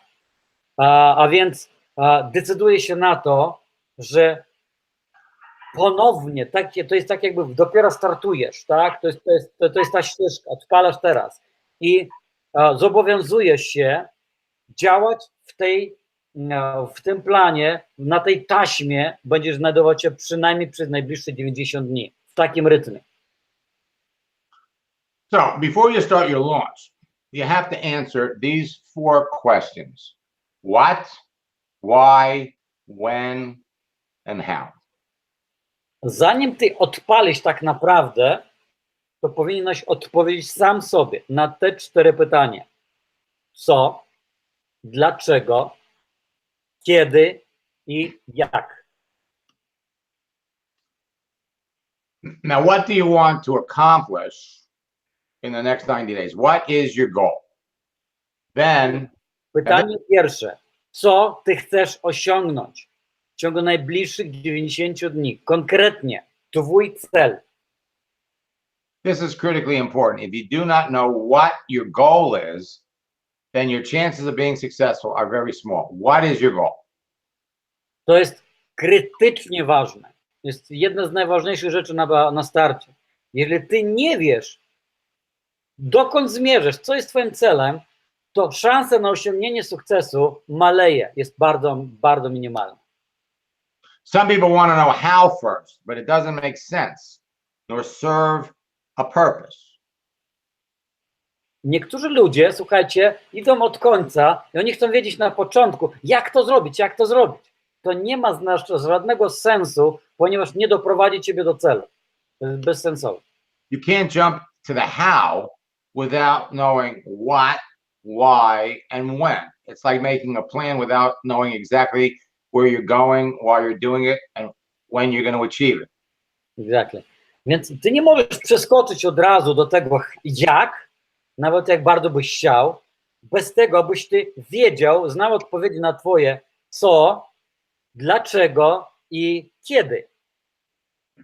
A więc decyduje się na to, że ponownie, to jest tak jakby dopiero startujesz, tak? To jest ta ścieżka, odpalasz teraz i zobowiązujesz się działać w tym planie, na tej taśmie będziesz znajdować się przynajmniej przez najbliższe 90 dni, w takim rytmie. So, before you start your launch, you have to answer these 4 questions. What, why, when, and how. Zanim ty odpalisz tak naprawdę, to powinieneś odpowiedzieć sam sobie na te 4 pytania. Co, dlaczego, kiedy i jak. Now, what do you want to accomplish in the next 90 days? What is your goal? Then, Pytanie pierwsze. Co ty chcesz osiągnąć w ciągu najbliższych 90 dni? Konkretnie, twój cel. this is critically important. If you do not know what your goal is, then your chances of being successful are very small. What is your goal? To jest krytycznie ważne. Jest jedna z najważniejszych rzeczy na starcie. Jeżeli ty nie wiesz, dokąd zmierzasz, co jest twoim celem, to szansa na osiągnięcie sukcesu maleje, jest bardzo, bardzo minimalna. Some people want to know how first, but it doesn't make sense nor serve a purpose. Niektórzy ludzie, słuchajcie, idą od końca i oni chcą wiedzieć na początku, jak to zrobić, jak to zrobić. To nie ma żadnego sensu, ponieważ nie doprowadzi ciebie do celu. To jest bezsensowne. You can't jump to the how without knowing what, why, and when. It's like making a plan without knowing exactly where you're going, why you're doing it, and when you're going to achieve it. Exactly. Więc ty nie możesz przeskoczyć od razu do tego jak, nawet jak bardzo byś chciał, bez tego, abyś ty wiedział, znał odpowiedzi na twoje co, dlaczego i kiedy.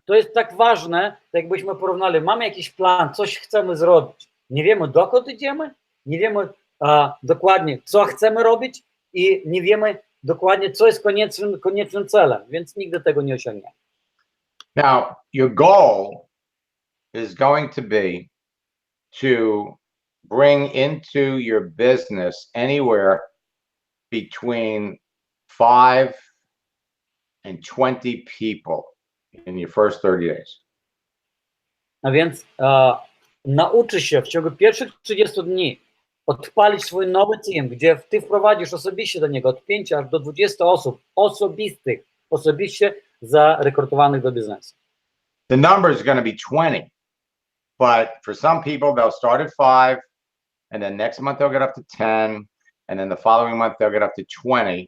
To jest tak ważne, tak jakbyśmy porównali, mamy jakiś plan, coś chcemy zrobić. Nie wiemy, dokąd idziemy, nie wiemy dokładnie, co chcemy robić i nie wiemy dokładnie, co jest koniecznym celem, więc nigdy tego nie osiągniemy. Now, your goal is going to be to bring into your business anywhere between 5 and 20 people in your first 30 days. A więc nauczy się w ciągu pierwszych 30 dni odpalić swój nowy team, gdzie ty wprowadzisz osobiście do niego od 5 aż do 20 osób osobiście zarekrutowanych do biznesu. The number is going to be 20, but for some people, they'll start at 5, and then next month they'll get up to 10, and then the following month they'll get up to 20,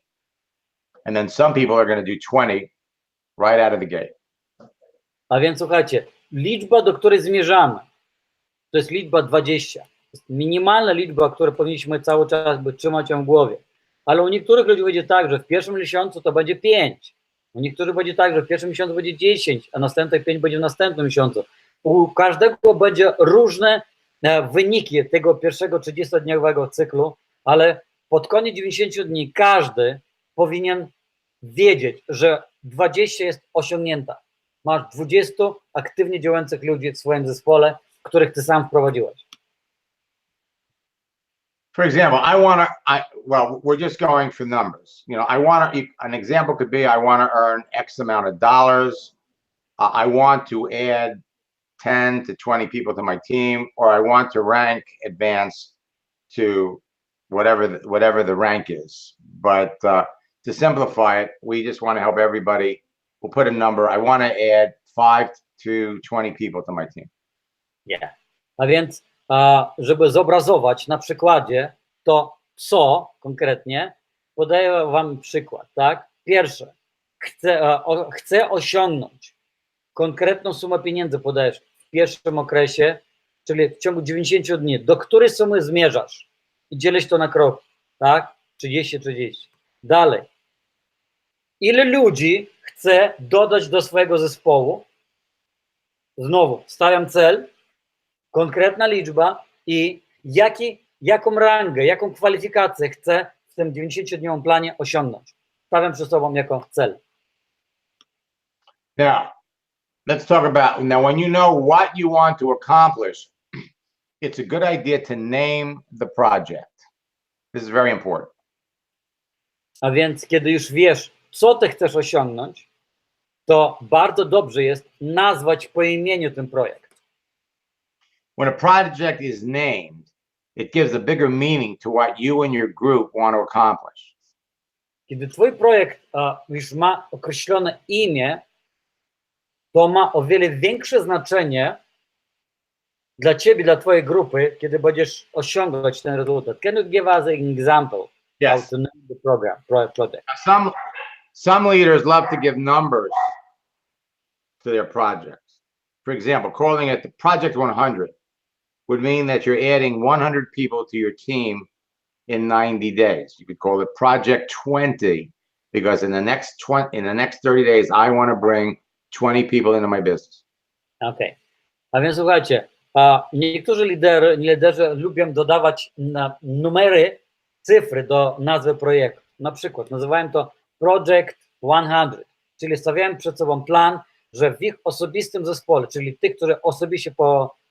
and then some people are going to do 20 right out of the gate. A więc słuchajcie, liczba, do której zmierzamy, to jest liczba 20. To jest minimalna liczba, którą powinniśmy cały czas trzymać ją w głowie. Ale u niektórych ludzi będzie tak, że w pierwszym miesiącu to będzie 5. U niektórych będzie tak, że w pierwszym miesiącu będzie 10, a następne 5 będzie w następnym miesiącu. U każdego będzie różne wyniki tego pierwszego 30-dniowego cyklu, ale pod koniec 90 dni każdy powinien wiedzieć, że 20 jest osiągnięta. Masz 20 aktywnie działających ludzi w swoim zespole, których ty sam wprowadziłeś. For example, well, we're just going for numbers. You know, an example could be, I want to earn X amount of dollars. I want to add 10 to 20 people to my team, or I want to advance to whatever the rank is. But to simplify it, we just want to help everybody. We'll put a number. I want to add 5 to 20 people to my team. Yeah. A więc, żeby zobrazować na przykładzie to, co konkretnie, podaję wam przykład, tak? Pierwsze, chcę osiągnąć konkretną sumę pieniędzy, podajesz w pierwszym okresie, czyli w ciągu 90 dni, do której sumy zmierzasz i dzielisz to na kroki, tak? 30. Dalej. Ile ludzi chcę dodać do swojego zespołu? Znowu, stawiam cel, konkretna liczba i jaką rangę, jaką kwalifikację chcę w tym 90-dniowym planie osiągnąć. Stawiam przed sobą jako cel. Now, let's talk about, when you know what you want to accomplish, it's a good idea to name the project. This is very important. A więc, kiedy już wiesz, co ty chcesz osiągnąć, to bardzo dobrze jest nazwać po imieniu ten projekt. When a project is named, it gives a bigger meaning to what you and your group want to accomplish. Kiedy twój projekt już ma określone imię, to ma o wiele większe znaczenie dla ciebie, dla twojej grupy, kiedy będziesz osiągać ten rezultat. Can you give us an example? Yes. How to name the project? Some leaders love to give numbers to their projects. For example, calling it the Project 100 would mean that you're adding 100 people to your team in 90 days. You could call it Project 20 because in the next 30 days, I want to bring 20 people into my business. Okay. A więc słuchajcie, niektórzy liderzy lubią dodawać numery, cyfry do nazwy projektu. Na przykład nazywają to Project 100. czyli stawiają przed sobą plan, że w ich osobistym zespole, czyli tych, którzy osobiście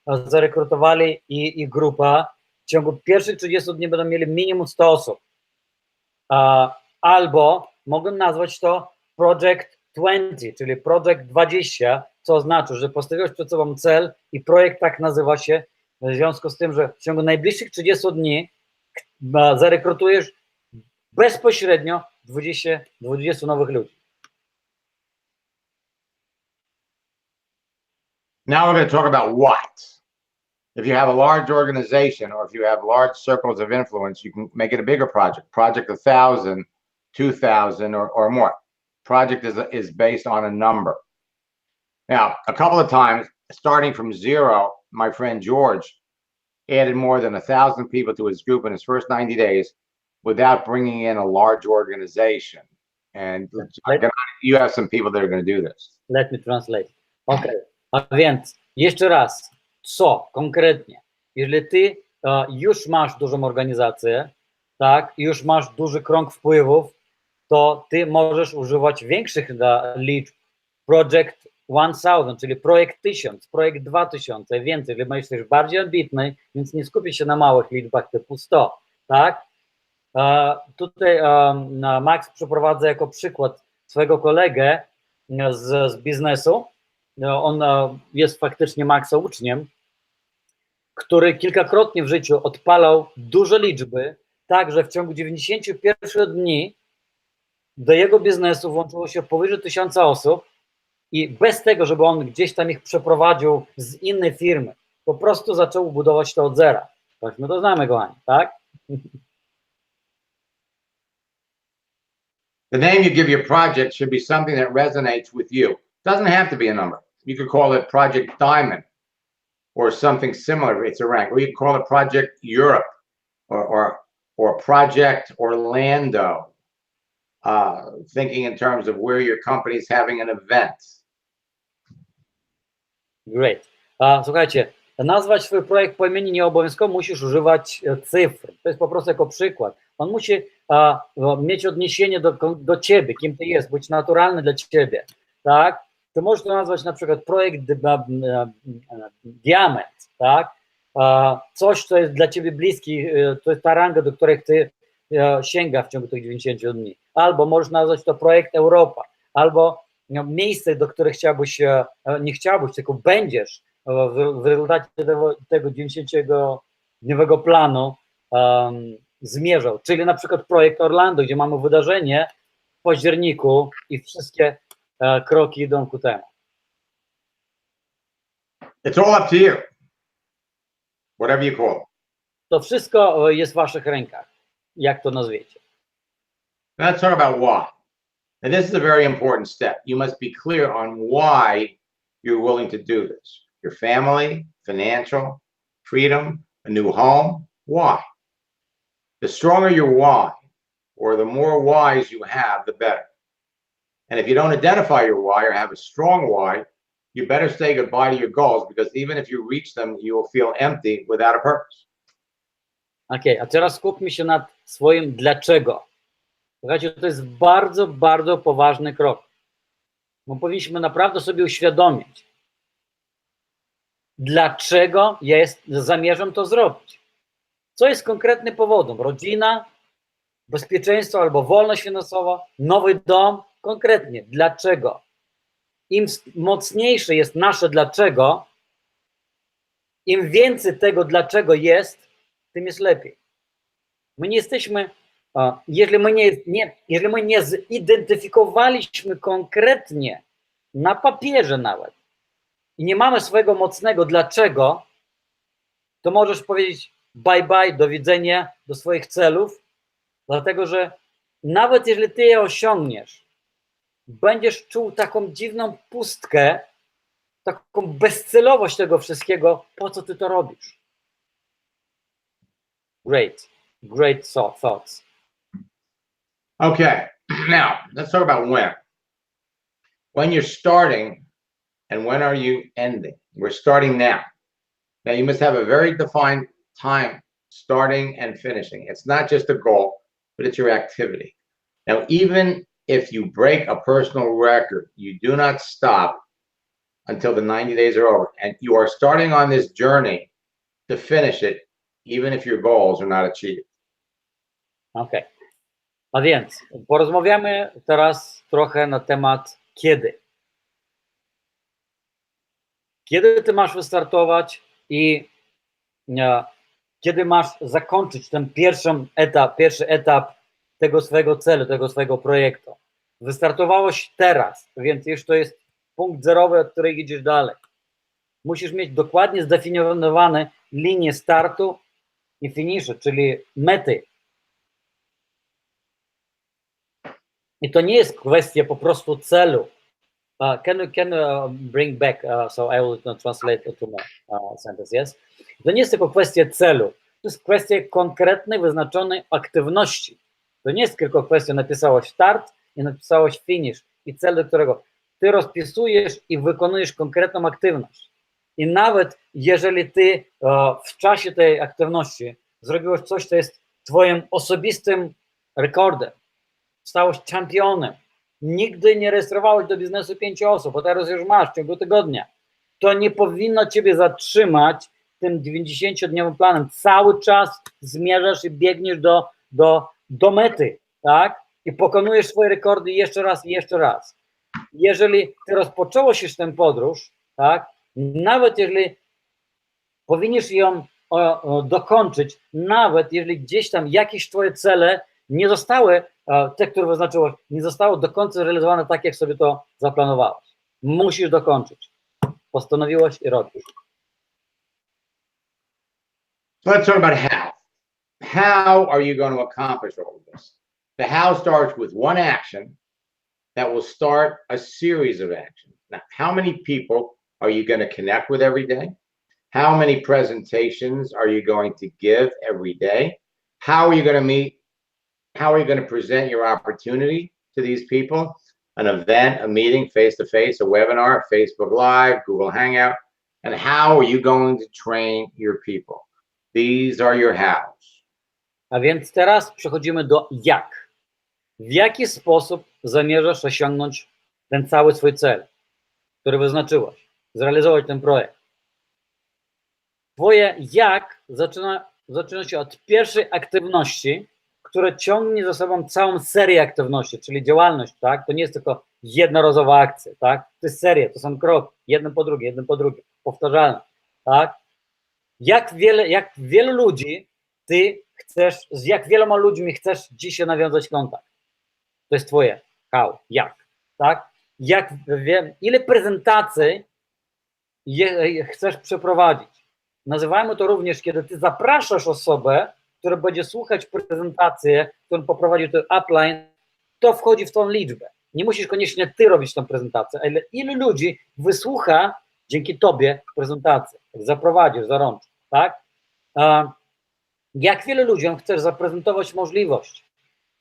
zarekrutowali i ich grupa, w ciągu pierwszych 30 dni będą mieli minimum 100 osób. Albo mogę nazwać to Project 20, czyli Project 20, co oznacza, że postawiłeś przed sobą cel i projekt tak nazywa się w związku z tym, że w ciągu najbliższych 30 dni zarekrutujesz bezpośrednio 20 nowych ludzi. Now we're going to talk about what. If you have a large organization or if you have large circles of influence, you can make it a bigger project, project 1,000, 2,000 or more. Project is based on a number. Now, a couple of times, starting from zero, my friend George added more than 1,000 people to his group in his first 90 days without bringing in a large organization. And you have some people that are going to do this. Let me translate. Okay. A więc jeszcze raz, co konkretnie? Jeżeli ty już masz dużą organizację, tak, już masz duży krąg wpływów, to ty możesz używać większych liczb. Project 1000, czyli projekt 1000, projekt 2000, więcej, jeżeli jesteś bardziej ambitny, więc nie skupię się na małych liczbach typu 100, tak? Tutaj Max przeprowadza jako przykład swojego kolegę z biznesu. On jest faktycznie Maxa uczniem, który kilkakrotnie w życiu odpalał duże liczby, tak, że w ciągu 91 dni do jego biznesu włączyło się powyżej 1000 osób i bez tego, żeby on gdzieś tam ich przeprowadził z innej firmy, po prostu zaczął budować to od zera. Tak, my to znamy, kochani, tak? The name you give your project should be something that resonates with you. It doesn't have to be a number. You could call it Project Diamond or something similar. It's a rank. Or you could call it Project Europe or Project Orlando, thinking in terms of where your company's having an event. Great. Słuchajcie, nazwać swój projekt po imieniu nieobowiązkowo musisz używać cyfr. To jest po prostu jako przykład. On musi mieć odniesienie do ciebie, kim ty jest, być naturalny dla ciebie, tak? Ty możesz to nazwać na przykład projekt diament, tak? Coś, co jest dla ciebie bliski, to jest ta ranga, do której ty sięga w ciągu tych 90 dni. Albo możesz nazwać to projekt Europa, albo miejsce, do których nie chciałbyś, tylko będziesz w rezultacie tego 90-dniowego planu zmierzał. Czyli na przykład projekt Orlando, gdzie mamy wydarzenie w październiku i wszystkie kroki idą ku temu. It's all up to you. Whatever you call it. To wszystko jest w waszych rękach, jak to nazwiecie. Let's talk about why. And this is a very important step. You must be clear on why you're willing to do this. Your family, financial, freedom, a new home. Why? The stronger your why, or the more whys you have, the better. And if you don't identify your why or have a strong why, you better say goodbye to your goals, because even if you reach them, you will feel empty without a purpose. Okej, a teraz skupmy się nad swoim dlaczego. Słuchajcie, to jest bardzo, bardzo poważny krok. Bo powinniśmy naprawdę sobie uświadomić, dlaczego ja zamierzam to zrobić. Co jest konkretnym powodem? Rodzina, bezpieczeństwo albo wolność finansowa, nowy dom? Konkretnie, dlaczego? Im mocniejsze jest nasze dlaczego, im więcej tego dlaczego jest, tym jest lepiej. My nie jesteśmy, jeżeli my nie zidentyfikowaliśmy konkretnie na papierze nawet i nie mamy swojego mocnego dlaczego, to możesz powiedzieć bye bye, do widzenia, do swoich celów, dlatego że nawet jeżeli ty je osiągniesz, będziesz czuł taką dziwną pustkę, taką bezcelowość tego wszystkiego, po co ty to robisz. Great thoughts. Okay, now let's talk about when. When you're starting and when are you ending? We're starting now. Now you must have a very defined time starting and finishing. It's not just a goal, but it's your activity. Now, even if you break a personal record, you do not stop until the 90 days are over. And you are starting on this journey to finish it, even if your goals are not achieved. Okej. A więc porozmawiamy teraz trochę na temat kiedy. Kiedy ty masz wystartować i kiedy masz zakończyć ten pierwszy etap tego swojego celu, tego swojego projektu. Wystartowałeś teraz, więc już to jest punkt zerowy, od której idziesz dalej. Musisz mieć dokładnie zdefiniowane linie startu i finiszu, czyli mety. I to nie jest kwestia po prostu celu. Can you bring back, so I will translate to my sentence, yes? To nie jest tylko kwestia celu, to jest kwestia konkretnej, wyznaczonej aktywności. To nie jest tylko kwestia, napisałeś start i napisałeś finish i cel, do którego ty rozpisujesz i wykonujesz konkretną aktywność. I nawet jeżeli ty w czasie tej aktywności zrobiłeś coś, co jest twoim osobistym rekordem, stałeś czempionem, nigdy nie rejestrowałeś do biznesu 5 osób, bo teraz już masz w ciągu tygodnia, to nie powinno ciebie zatrzymać tym 90-dniowym planem. Cały czas zmierzasz i biegniesz do mety, tak? I pokonujesz swoje rekordy jeszcze raz i jeszcze raz. Jeżeli ty rozpocząłeś już tę podróż, tak? Nawet jeżeli powinieneś ją dokończyć, nawet jeżeli gdzieś tam jakieś twoje cele nie zostały, te, które wyznaczyłeś, nie zostały do końca zrealizowane tak, jak sobie to zaplanowałeś. Musisz dokończyć. Postanowiłeś i robisz. So let's talk about how. How are you going to accomplish all of this? The how starts with one action that will start a series of actions. Now, how many people are you going to connect with every day? How many presentations are you going to give every day? How are you going to meet? How are you going to present your opportunity to these people? An event, a meeting, face-to-face, a webinar, Facebook Live, Google Hangout. And how are you going to train your people? These are your hows. A więc teraz przechodzimy do jak. W jaki sposób zamierzasz osiągnąć ten cały swój cel, który wyznaczyłeś, zrealizować ten projekt. Twoje jak zaczyna się od pierwszej aktywności, która ciągnie za sobą całą serię aktywności, czyli działalność, tak? To nie jest tylko jednorazowa akcja, tak? To jest seria, to są kroki, jeden po drugie, powtarzalne, tak? Jak wielu ludzi ty chcesz, z jak wieloma ludźmi chcesz dzisiaj nawiązać kontakt? To jest twoje how, jak, tak? Ile prezentacji chcesz przeprowadzić? Nazywamy to również, kiedy ty zapraszasz osobę, która będzie słuchać prezentację, którą poprowadził ten upline, to wchodzi w tą liczbę. Nie musisz koniecznie ty robić tą prezentację, ale ilu ludzi wysłucha dzięki tobie prezentację, zaprowadzisz, zarączysz, tak? Jak wielu ludziom chcesz zaprezentować możliwość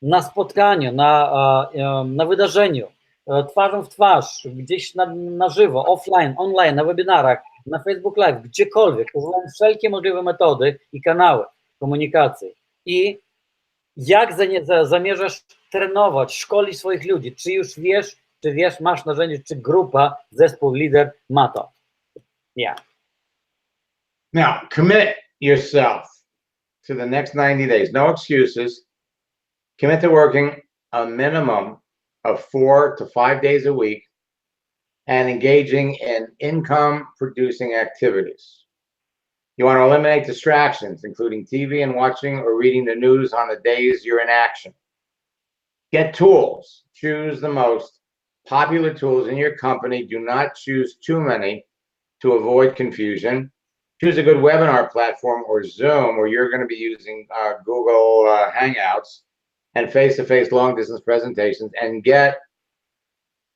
na spotkaniu, na wydarzeniu, twarzą w twarz, gdzieś na żywo, offline, online, na webinarach, na Facebook Live, gdziekolwiek, używając wszelkie możliwe metody i kanały komunikacji. I jak zamierzasz trenować, szkolić swoich ludzi? Czy już wiesz, masz narzędzie, czy grupa, zespół, lider ma to? Yeah. Now, commit yourself to the next 90 days. No excuses. Commit to working a minimum of 4 to 5 days a week and engaging in income-producing activities. You want to eliminate distractions, including TV and watching or reading the news on the days you're in action. Get tools. Choose the most popular tools in your company. Do not choose too many to avoid confusion. Choose a good webinar platform or Zoom, where you're going to be using Google Hangouts and face-to-face long-distance presentations, and get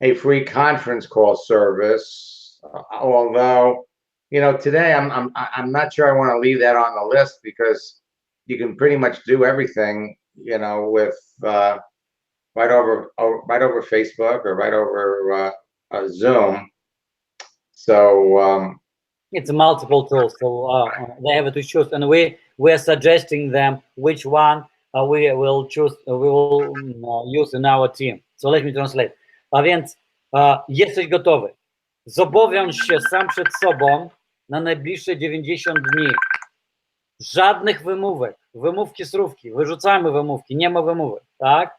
a free conference call service. Although, you know, today I'm not sure I want to leave that on the list, because you can pretty much do everything, you know, with right over Facebook or right over Zoom. So it's multiple tools, so they have to choose, and we're suggesting them which one we will choose. We will use in our team. So let me translate. A więc jesteś gotowy. Zobowiąż się sam przed sobą na najbliższe 90 dni. Żadnych wymówek. Wymówki, surówki. Wyrzucamy wymówki. Nie ma wymówek, tak?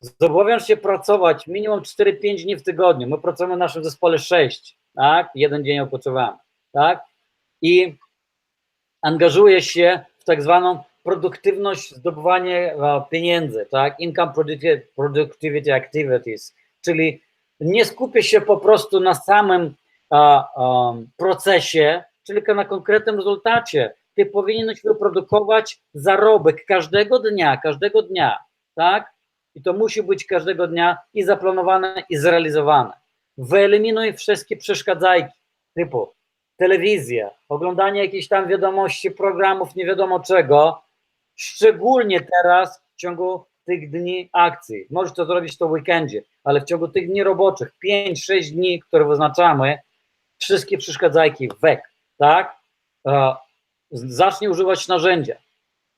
Zobowiąż się pracować minimum 4-5 dni w tygodniu. My pracujemy w naszym zespole 6, tak? 1 dzień odpoczywamy, tak? I angażujesz się w tak zwaną produktywność, zdobywanie pieniędzy, tak? Income productivity activities, czyli nie skupię się po prostu na samym procesie, czyli na konkretnym rezultacie. Ty powinieneś wyprodukować zarobek każdego dnia, tak? I to musi być każdego dnia i zaplanowane, i zrealizowane. Wyeliminuj wszystkie przeszkadzajki, typu telewizja, oglądanie jakichś tam wiadomości, programów, nie wiadomo czego, szczególnie teraz w ciągu tych dni akcji. Możesz to zrobić w weekendzie, ale w ciągu tych dni roboczych, 5-6 dni, które wyznaczamy, wszystkie przeszkadzajki weg, tak? Zacznij używać narzędzia.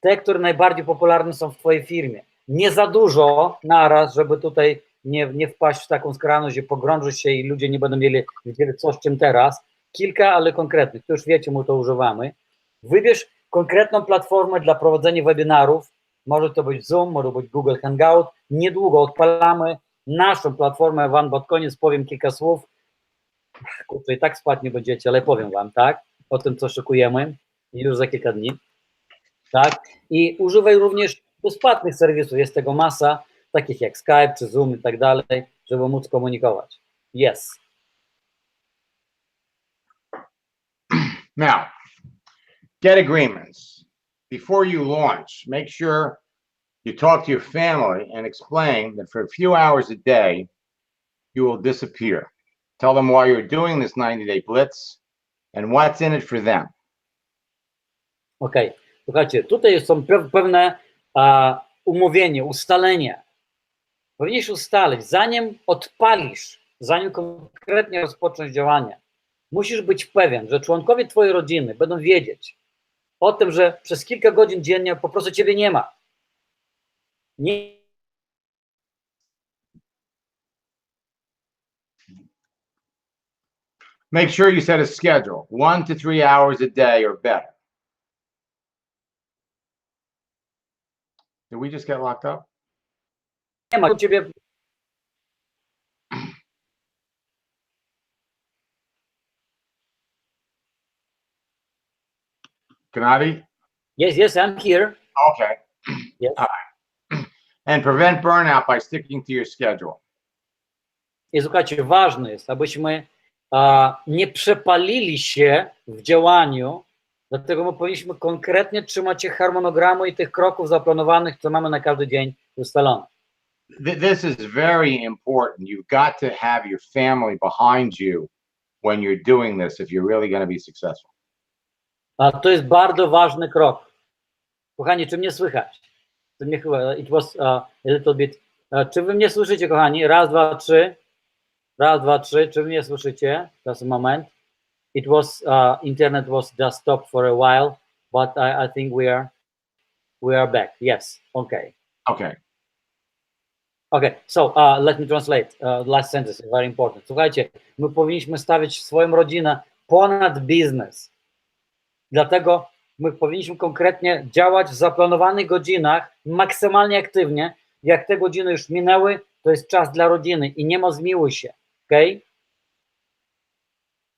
Te, które najbardziej popularne są w twojej firmie. Nie za dużo naraz, żeby tutaj nie wpaść w taką skrajność, że pogrążyć się i ludzie nie będą wiedzieli co z czym teraz. Kilka, ale konkretnych. To już wiecie, my to używamy. Wybierz konkretną platformę dla prowadzenia webinarów. Może to być Zoom, może być Google Hangout. Niedługo odpalamy naszą platformę. Wam pod koniec powiem kilka słów. Kurczę, i tak spać nie będziecie, ale powiem wam, tak? O tym, co szykujemy już za kilka dni. Tak? I używaj również bezpłatnych serwisów. Jest tego masa, takich jak Skype czy Zoom i tak dalej, żeby móc komunikować. Yes. Now, get agreements. Before you launch, make sure you talk to your family and explain that for a few hours a day, you will disappear. Tell them why you're doing this 90-day blitz and what's in it for them. Okej. Słuchajcie, tutaj są pewne umówienie, ustalenia. Powinieneś ustalić, zanim odpalisz, zanim konkretnie rozpocząć działania, musisz być pewien, że członkowie twojej rodziny będą wiedzieć o tym, że przez kilka godzin dziennie po prostu ciebie nie ma. Make sure you set a schedule, 1 to 3 hours a day or better. Did we just get locked up? Nie ma u ciebie. Gennady? Yes, I'm here. Okay. Yes. All right. And prevent burnout by sticking to your schedule. I słuchajcie, ważne jest, abyśmy nie przepalili się w działaniu, dlatego my powinniśmy konkretnie trzymać się harmonogramu i tych kroków zaplanowanych, co mamy na każdy dzień ustalone. This is very important. You've got to have your family behind you when you're doing this if you're really going to be successful. A to jest bardzo ważny krok. Kochani, czy mnie słychać? To mnie chyba, it was a little bit. Czy wy mnie słyszycie, kochani? Raz, dwa, trzy. Raz, dwa, trzy. Czy wy mnie słyszycie? Just a moment. It was, internet was just stopped for a while, but I think we are back. Yes. Okay. Okay. Okay, so let me translate. Last sentence is very important. Słuchajcie, my powinniśmy stawiać swoją rodzinę ponad biznes. Dlatego my powinniśmy konkretnie działać w zaplanowanych godzinach, maksymalnie aktywnie. Jak te godziny już minęły, to jest czas dla rodziny i nie ma zmiłuj się. Okay?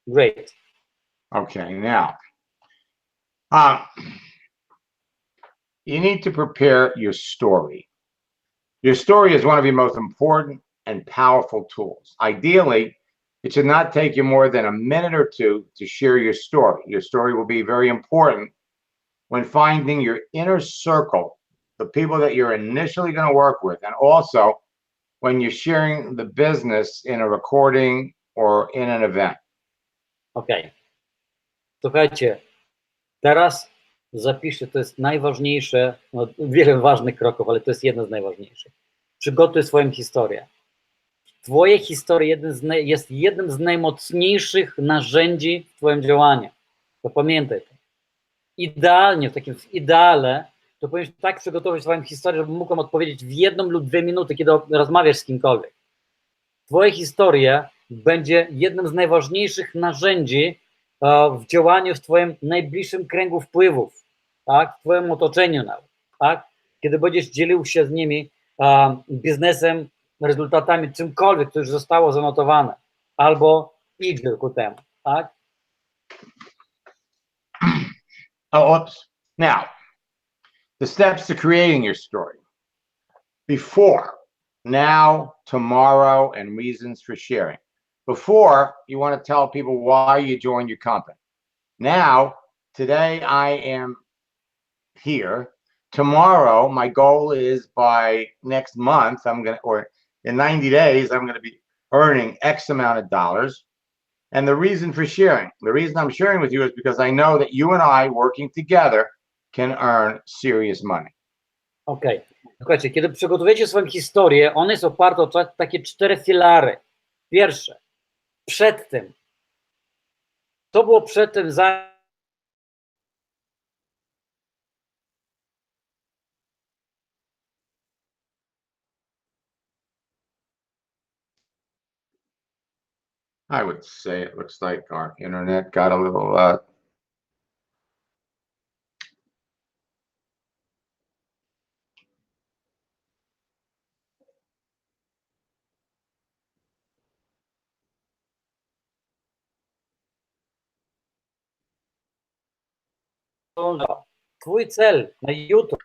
Great. Okay, now, you need to prepare your story. Your story is one of your most important and powerful tools. Ideally, it should not take you more than a minute or two to share your story. Your story will be very important when finding your inner circle, the people that you're initially going to work with, and also when you're sharing the business in a recording or in an event. Okay. Słuchajcie, teraz zapiszcie, to jest najważniejsze, no, wiele ważnych kroków, ale to jest jedno z najważniejszych. Przygotuj swoją historię. Twoja historia jest jednym z najmocniejszych narzędzi w twoim działaniu. To pamiętaj to. Idealnie, w takim ideale, to powinieneś tak przygotować swoją historię, żeby mógł odpowiedzieć w 1 lub 2 minuty, kiedy rozmawiasz z kimkolwiek. Twoja historia będzie jednym z najważniejszych narzędzi w działaniu w twoim najbliższym kręgu wpływów, tak? W twoim otoczeniu nawet, tak? Kiedy będziesz dzielił się z nimi biznesem, rezultatami, czymkolwiek, co już zostało zanotowane, albo idzie ku temu, tak? Oh, oops. Now, the steps to creating your story. Before, now, tomorrow, and reasons for sharing. Before, you want to tell people why you joined your company. Now, today I am here. Tomorrow, my goal is by next month, or in 90 days, I'm going to be earning X amount of dollars. And the reason for sharing, the reason I'm sharing with you is because I know that you and I working together can earn serious money. Okej. Słuchajcie, kiedy przygotujecie swoją historię, ona jest oparta o takie 4 filary. Pierwsze, przed tym. To było przed tym, I would say it looks like our internet got a little twój cel na jutro.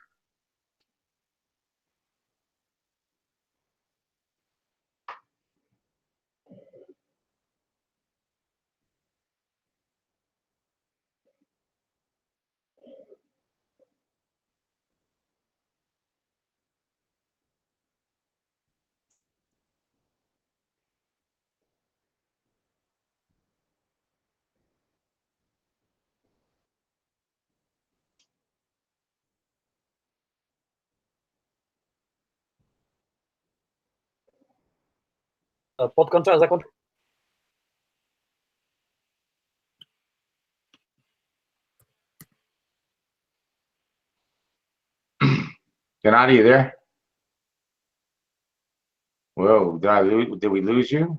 Zakończę. Gennady, you there? Whoa, did we lose you?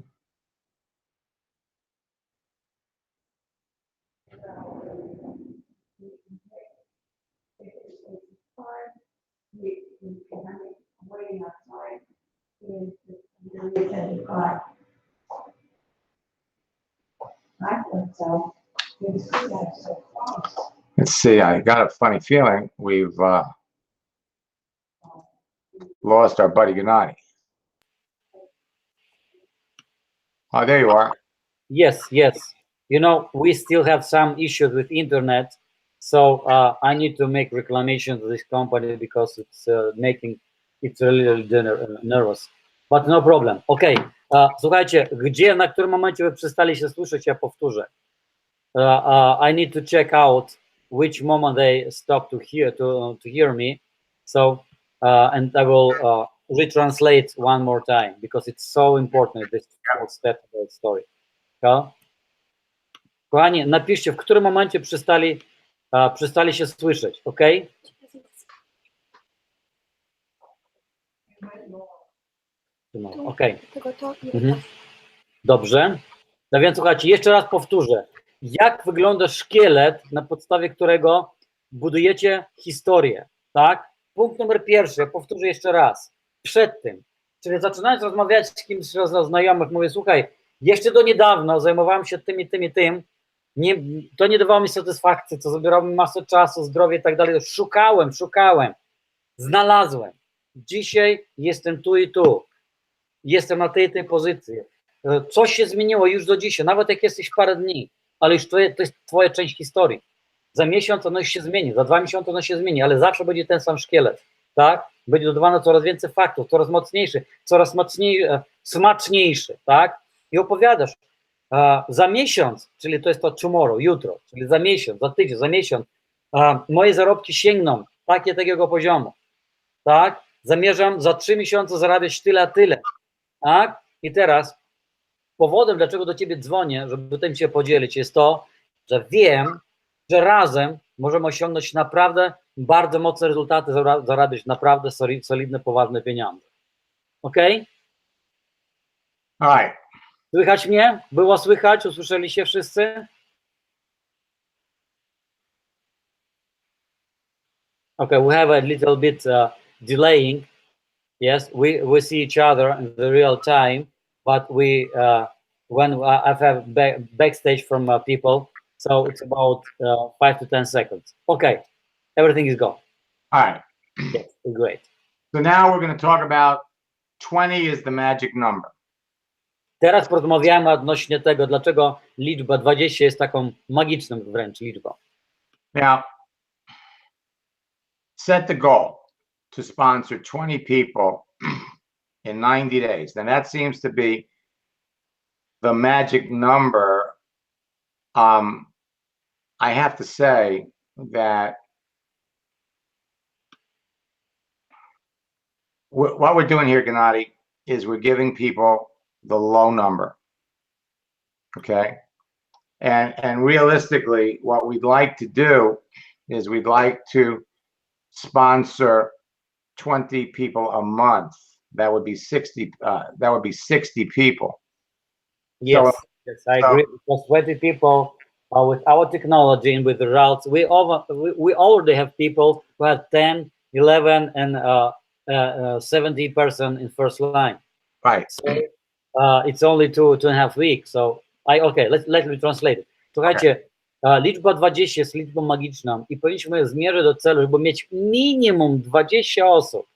Let's see, I got a funny feeling we've lost our buddy Gennady. Oh, there you are. Yes, yes. You know, we still have some issues with internet, so I need to make reclamation to this company because it's making it really nervous. But no problem. Okay. Słuchajcie, na którym momencie wy przestali się słyszeć, ja powtórzę. I need to check out which moment they stop to hear me. So and I will retranslate one more time because it's so important, this fourth step of the story. Kochani, napiszcie, w którym momencie przestali się słyszeć, ok? Ok. Dobrze. No więc słuchajcie, jeszcze raz powtórzę. Jak wygląda szkielet, na podstawie którego budujecie historię, tak? Punkt numer 1, powtórzę jeszcze raz. Przed tym, czyli zaczynając rozmawiać z kimś z znajomych, mówię, słuchaj, jeszcze do niedawna zajmowałem się tym i tym i tym, to nie dawało mi satysfakcji, to zabierało mi masę czasu, zdrowie i tak dalej. Szukałem, znalazłem. Dzisiaj jestem tu i tu. Jestem na tej pozycji. Coś się zmieniło już do dzisiaj, nawet jak jesteś parę dni, ale już to jest twoja część historii. Za miesiąc ono się zmieni, za 2 miesiące ono się zmieni, ale zawsze będzie ten sam szkielet, tak? Będzie dodawane coraz więcej faktów, coraz mocniejszy, coraz smaczniejszy, tak? I opowiadasz, za miesiąc, czyli to jest to tomorrow, jutro, czyli za miesiąc, za tydzień, za miesiąc, moje zarobki sięgną takiego poziomu, tak? Zamierzam za 3 miesiące zarabiać tyle, a tyle, tak? I teraz powodem, dlaczego do ciebie dzwonię, żeby tym się podzielić, jest to, że wiem, że razem możemy osiągnąć naprawdę bardzo mocne rezultaty, zarabiać naprawdę solidne, poważne pieniądze. Ok? All right. Słychać mnie? Było słychać? Usłyszeli się wszyscy? Okay, we have a little bit delaying. Yes, we see each other in the real time, but when I have backstage from people, so it's about 5 to 10 seconds. Okay, everything is gone. All right. Yes, great. So now we're going to talk about 20 is the magic number. Teraz porozmawiamy odnośnie tego, dlaczego liczba 20 jest taką magiczną wręcz liczbą. Now, set the goal to sponsor 20 people in 90 days. And that seems to be the magic number. I have to say that what we're doing here, Gennady, is we're giving people the low number. Okay. And realistically, what we'd like to do is we'd like to sponsor 20 people a month. That would be 60. That would be 60 people. Yes, yes, I agree. Because 20 people with our technology and with the routes, we already have people who have 10, 11, and 70% in first line. Right. So it's only two and a half weeks. So let me translate it. Słuchajcie, liczba 20 jest liczbą magiczną i powinniśmy zmierzyć do celu, żeby mieć minimum 20 osób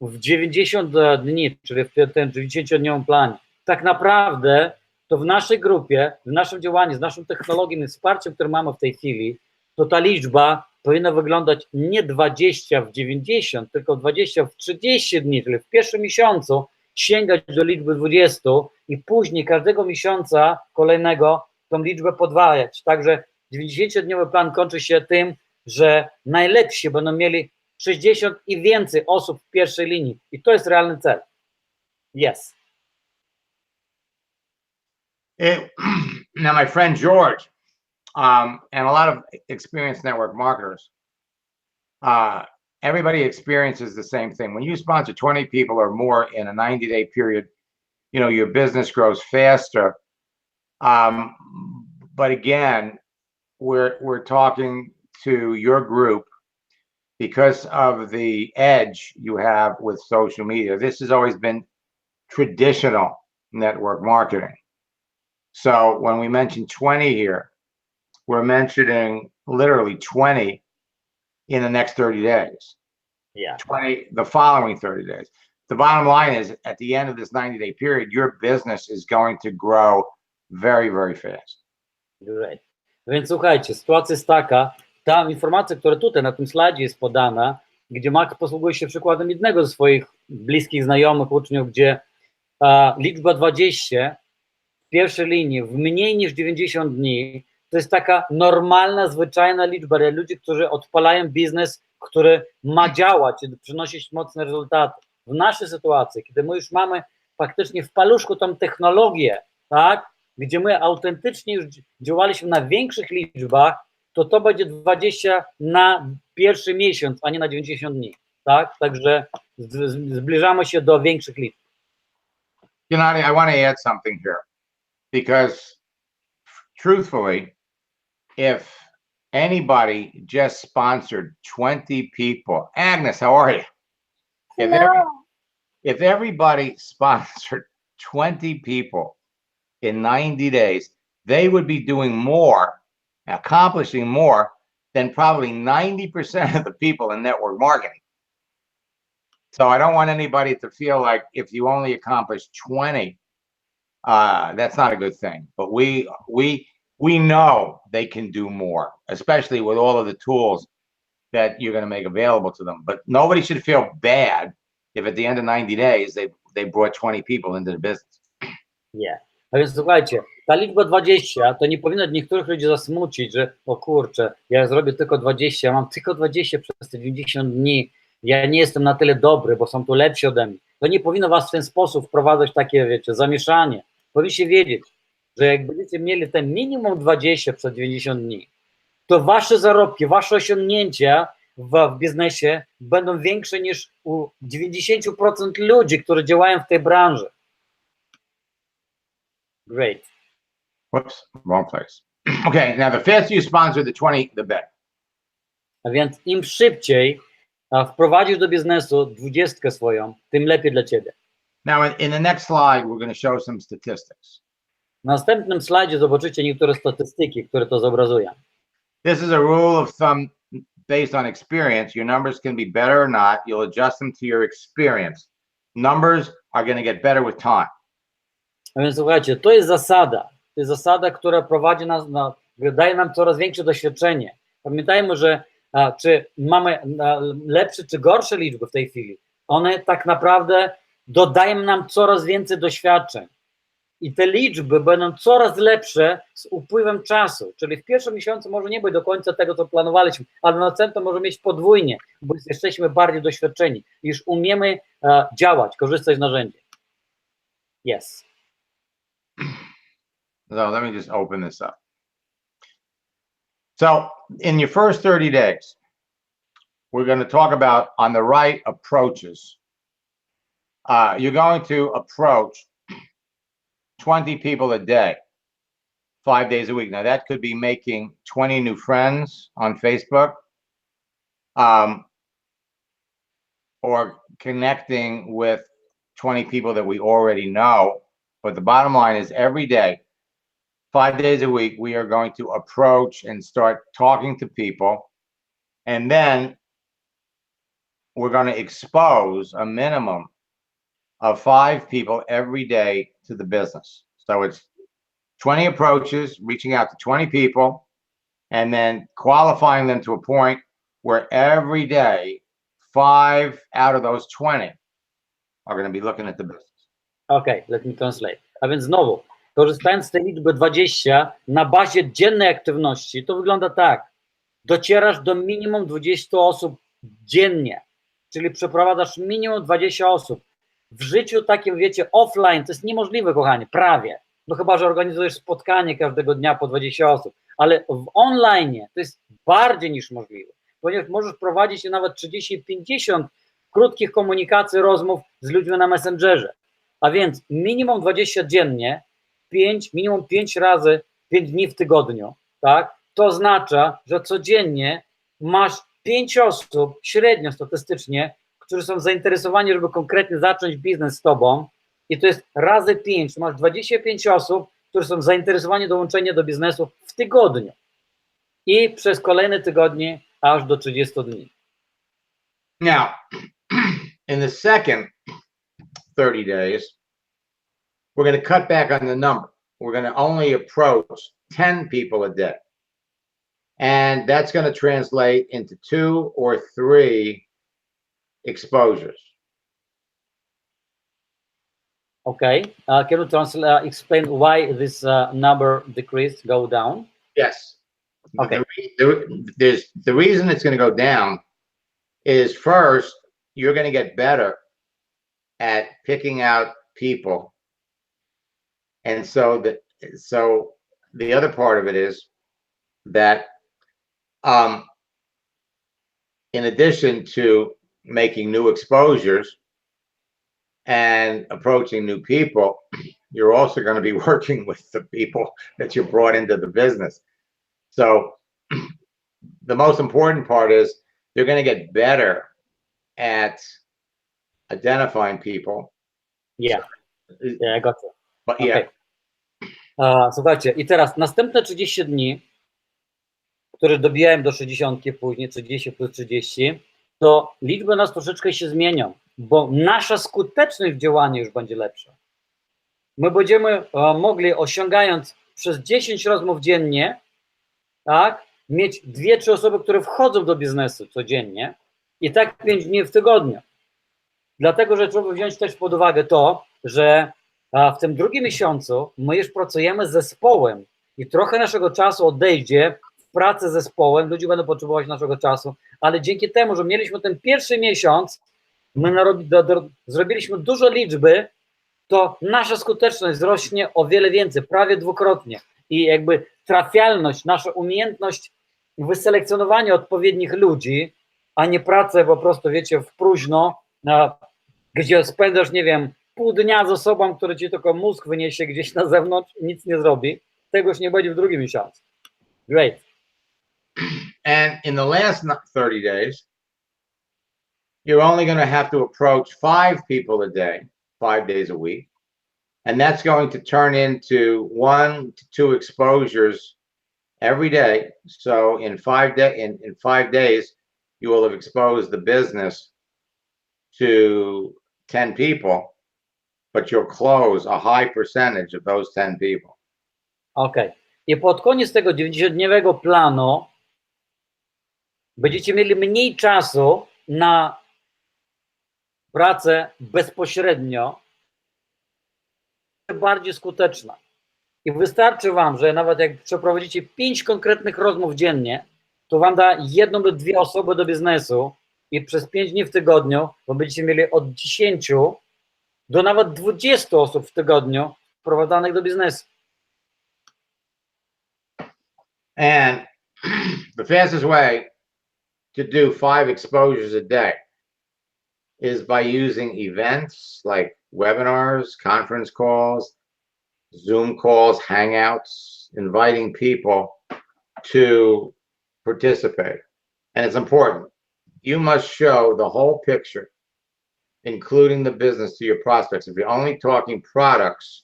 w 90 dni, czyli w tym 90-dniowym planie. Tak naprawdę to w naszej grupie, w naszym działaniu, z naszą technologią i wsparciem, które mamy w tej chwili, to ta liczba powinna wyglądać nie 20 w 90, tylko 20 w 30 dni, czyli w pierwszym miesiącu sięgać do liczby 20 i później każdego miesiąca kolejnego tą liczbę podwajać. Także 90-dniowy plan kończy się tym, że najlepsi będą mieli 60 i więcej osób w pierwszej linii. I to jest realny cel. Yes. Now, my friend George, and a lot of experienced network marketers, everybody experiences the same thing. When you sponsor 20 people or more in a 90-day period, you know, your business grows faster. But again, we're talking to your group because of the edge you have with social media. This has always been traditional network marketing. So when we mention 20 here, we're mentioning literally 20 in the next 30 days. Yeah. 20 the following 30 days. The bottom line is at the end of this 90-day period, your business is going to grow very, very fast. Great. Więc słuchajcie, sytuacja jest taka, ta informacja, która tutaj na tym slajdzie jest podana, gdzie Max posługuje się przykładem jednego ze swoich bliskich znajomych, uczniów, gdzie liczba 20 w pierwszej linii w mniej niż 90 dni to jest taka normalna, zwyczajna liczba ludzi, którzy odpalają biznes, który ma działać i przynosić mocne rezultaty. W naszej sytuacji, kiedy my już mamy faktycznie w paluszku tą technologię, tak, gdzie my autentycznie już działaliśmy na większych liczbach, to będzie 20 na pierwszy miesiąc, a nie na 90 dni, tak? Także zbliżamy się do większych liczb. Gennady, I want to add something here because truthfully, if anybody just sponsored 20 people, Agnes, how are you? If everybody sponsored 20 people in 90 days, they would be doing more, accomplishing more than probably 90% of the people in network marketing. So I don't want anybody to feel like if you only accomplish 20, that's not a good thing. But we know they can do more, especially with all of the tools that you're going to make available to them. But nobody should feel bad if at the end of 90 days they brought 20 people into the business. Yeah. A więc słuchajcie, ta liczba 20 to nie powinno niektórych ludzi zasmucić, że o kurczę, ja zrobię tylko 20, mam tylko 20 przez te 90 dni, ja nie jestem na tyle dobry, bo są tu lepsi ode mnie. To nie powinno was w ten sposób wprowadzać takie, wiecie, zamieszanie. Powinniście wiedzieć, że jak będziecie mieli te minimum 20 przez 90 dni, to wasze zarobki, wasze osiągnięcia w biznesie będą większe niż u 90% ludzi, którzy działają w tej branży. Great. Whoops, wrong place. Okay, now the faster you sponsor the 20, the better. A więc im szybciej wprowadzisz do biznesu 20 swoją, tym lepiej dla ciebie. Now, in the next slide, we're going to show some statistics. Na następnym slajdzie zobaczycie niektóre statystyki, które to zobrazują. This is a rule of thumb based on experience. Your numbers can be better or not. You'll adjust them to your experience. Numbers are going to get better with time. A więc słuchajcie, to jest zasada, która prowadzi nas, daje nam coraz większe doświadczenie. Pamiętajmy, że czy mamy lepsze czy gorsze liczby w tej chwili, one tak naprawdę dodają nam coraz więcej doświadczeń. I te liczby będą coraz lepsze z upływem czasu, czyli w pierwszym miesiącu może nie być do końca tego, co planowaliśmy, ale następnie może mieć podwójnie, bo jesteśmy bardziej doświadczeni, już umiemy działać, korzystać z narzędzi. Yes. So let me just open this up. So in your first 30 days, we're going to talk about on the right approaches. You're going to approach 20 people a day, 5 days a week. Now that could be making 20 new friends on Facebook, or connecting with 20 people that we already know. But the bottom line is every day, 5 days a week, we are going to approach and start talking to people. And then we're going to expose a minimum of 5 people every day to the business. So it's 20 approaches, reaching out to 20 people, and then qualifying them to a point where every day, 5 out of those 20 are going to be looking at the business. Okay, let me translate. A więc znowu, korzystając z tej liczby 20 na bazie dziennej aktywności, to wygląda tak. Docierasz do minimum 20 osób dziennie, czyli przeprowadzasz minimum 20 osób. W życiu takim, wiecie, offline to jest niemożliwe, kochanie, prawie. No chyba, że organizujesz spotkanie każdego dnia po 20 osób, ale w online to jest bardziej niż możliwe, ponieważ możesz prowadzić nawet 30-50 krótkich komunikacji, rozmów z ludźmi na Messengerze. A więc minimum 20 dziennie, minimum 5 razy, 5 dni w tygodniu, tak? To oznacza, że codziennie masz 5 osób, średnio statystycznie, którzy są zainteresowani, żeby konkretnie zacząć biznes z tobą, i to jest razy 5, masz 25 osób, które są zainteresowani dołączeniem do biznesu w tygodniu i przez kolejne tygodnie aż do 30 dni. Now, in the second 30 days, we're going to cut back on the number. We're going to only approach 10 people a day. And that's going to translate into 2 or 3 exposures. Okay. Can you explain why this number decreased, go down? Yes. Okay. The reason it's going to go down is, first, you're going to get better at picking out people. And so the other part of it is that in addition to making new exposures and approaching new people, you're also going to be working with the people that you brought into the business. So the most important part is they're going to get better at identifying people. Yeah, I got you. But yeah. Okay. Słuchajcie, i teraz następne 30 dni, które dobijałem do 60, później 30 plus 30, to liczby nas troszeczkę się zmienią, bo nasza skuteczność w działaniu już będzie lepsza. My będziemy mogli, osiągając przez 10 rozmów dziennie, tak, mieć 2-3 osoby, które wchodzą do biznesu codziennie i tak 5 dni w tygodniu. Dlatego, że trzeba wziąć też pod uwagę to, że w tym drugim miesiącu my już pracujemy z zespołem i trochę naszego czasu odejdzie w pracę z zespołem, ludzie będą potrzebować naszego czasu, ale dzięki temu, że mieliśmy ten pierwszy miesiąc, my zrobiliśmy dużo liczby, to nasza skuteczność wzrośnie o wiele więcej, prawie dwukrotnie, i jakby trafialność, nasza umiejętność wyselekcjonowanie odpowiednich ludzi, a nie pracę po prostu, wiecie, w próżno, gdzie spędzasz, nie wiem, pół dnia z osobą, która ci tylko mózg wyniesie gdzieś na zewnątrz i nic nie zrobi. Tego już nie będzie w drugim miesiącu. Great. And in the last 30 days, you're only going to have to approach 5 people a day, 5 days a week. And that's going to turn into 1 to 2 exposures every day. So in 5 days, you will have exposed the business to 10 people, but you'll close a high percentage of those 10 people. Okay. I pod koniec tego 90-dniowego planu będziecie mieli mniej czasu na pracę bezpośrednio, bardziej skuteczna. I wystarczy wam, że nawet jak przeprowadzicie 5 konkretnych rozmów dziennie, to wam da 1 lub 2 osoby do biznesu i przez 5 dni w tygodniu, bo będziecie mieli od 10 do nawet 20 osób w tygodniu wprowadzanych do biznesu. And the fastest way to do 5 exposures a day is by using events like webinars, conference calls, Zoom calls, Hangouts, inviting people to participate. And it's important. You must show the whole picture, including the business, to your prospects. If you're only talking products,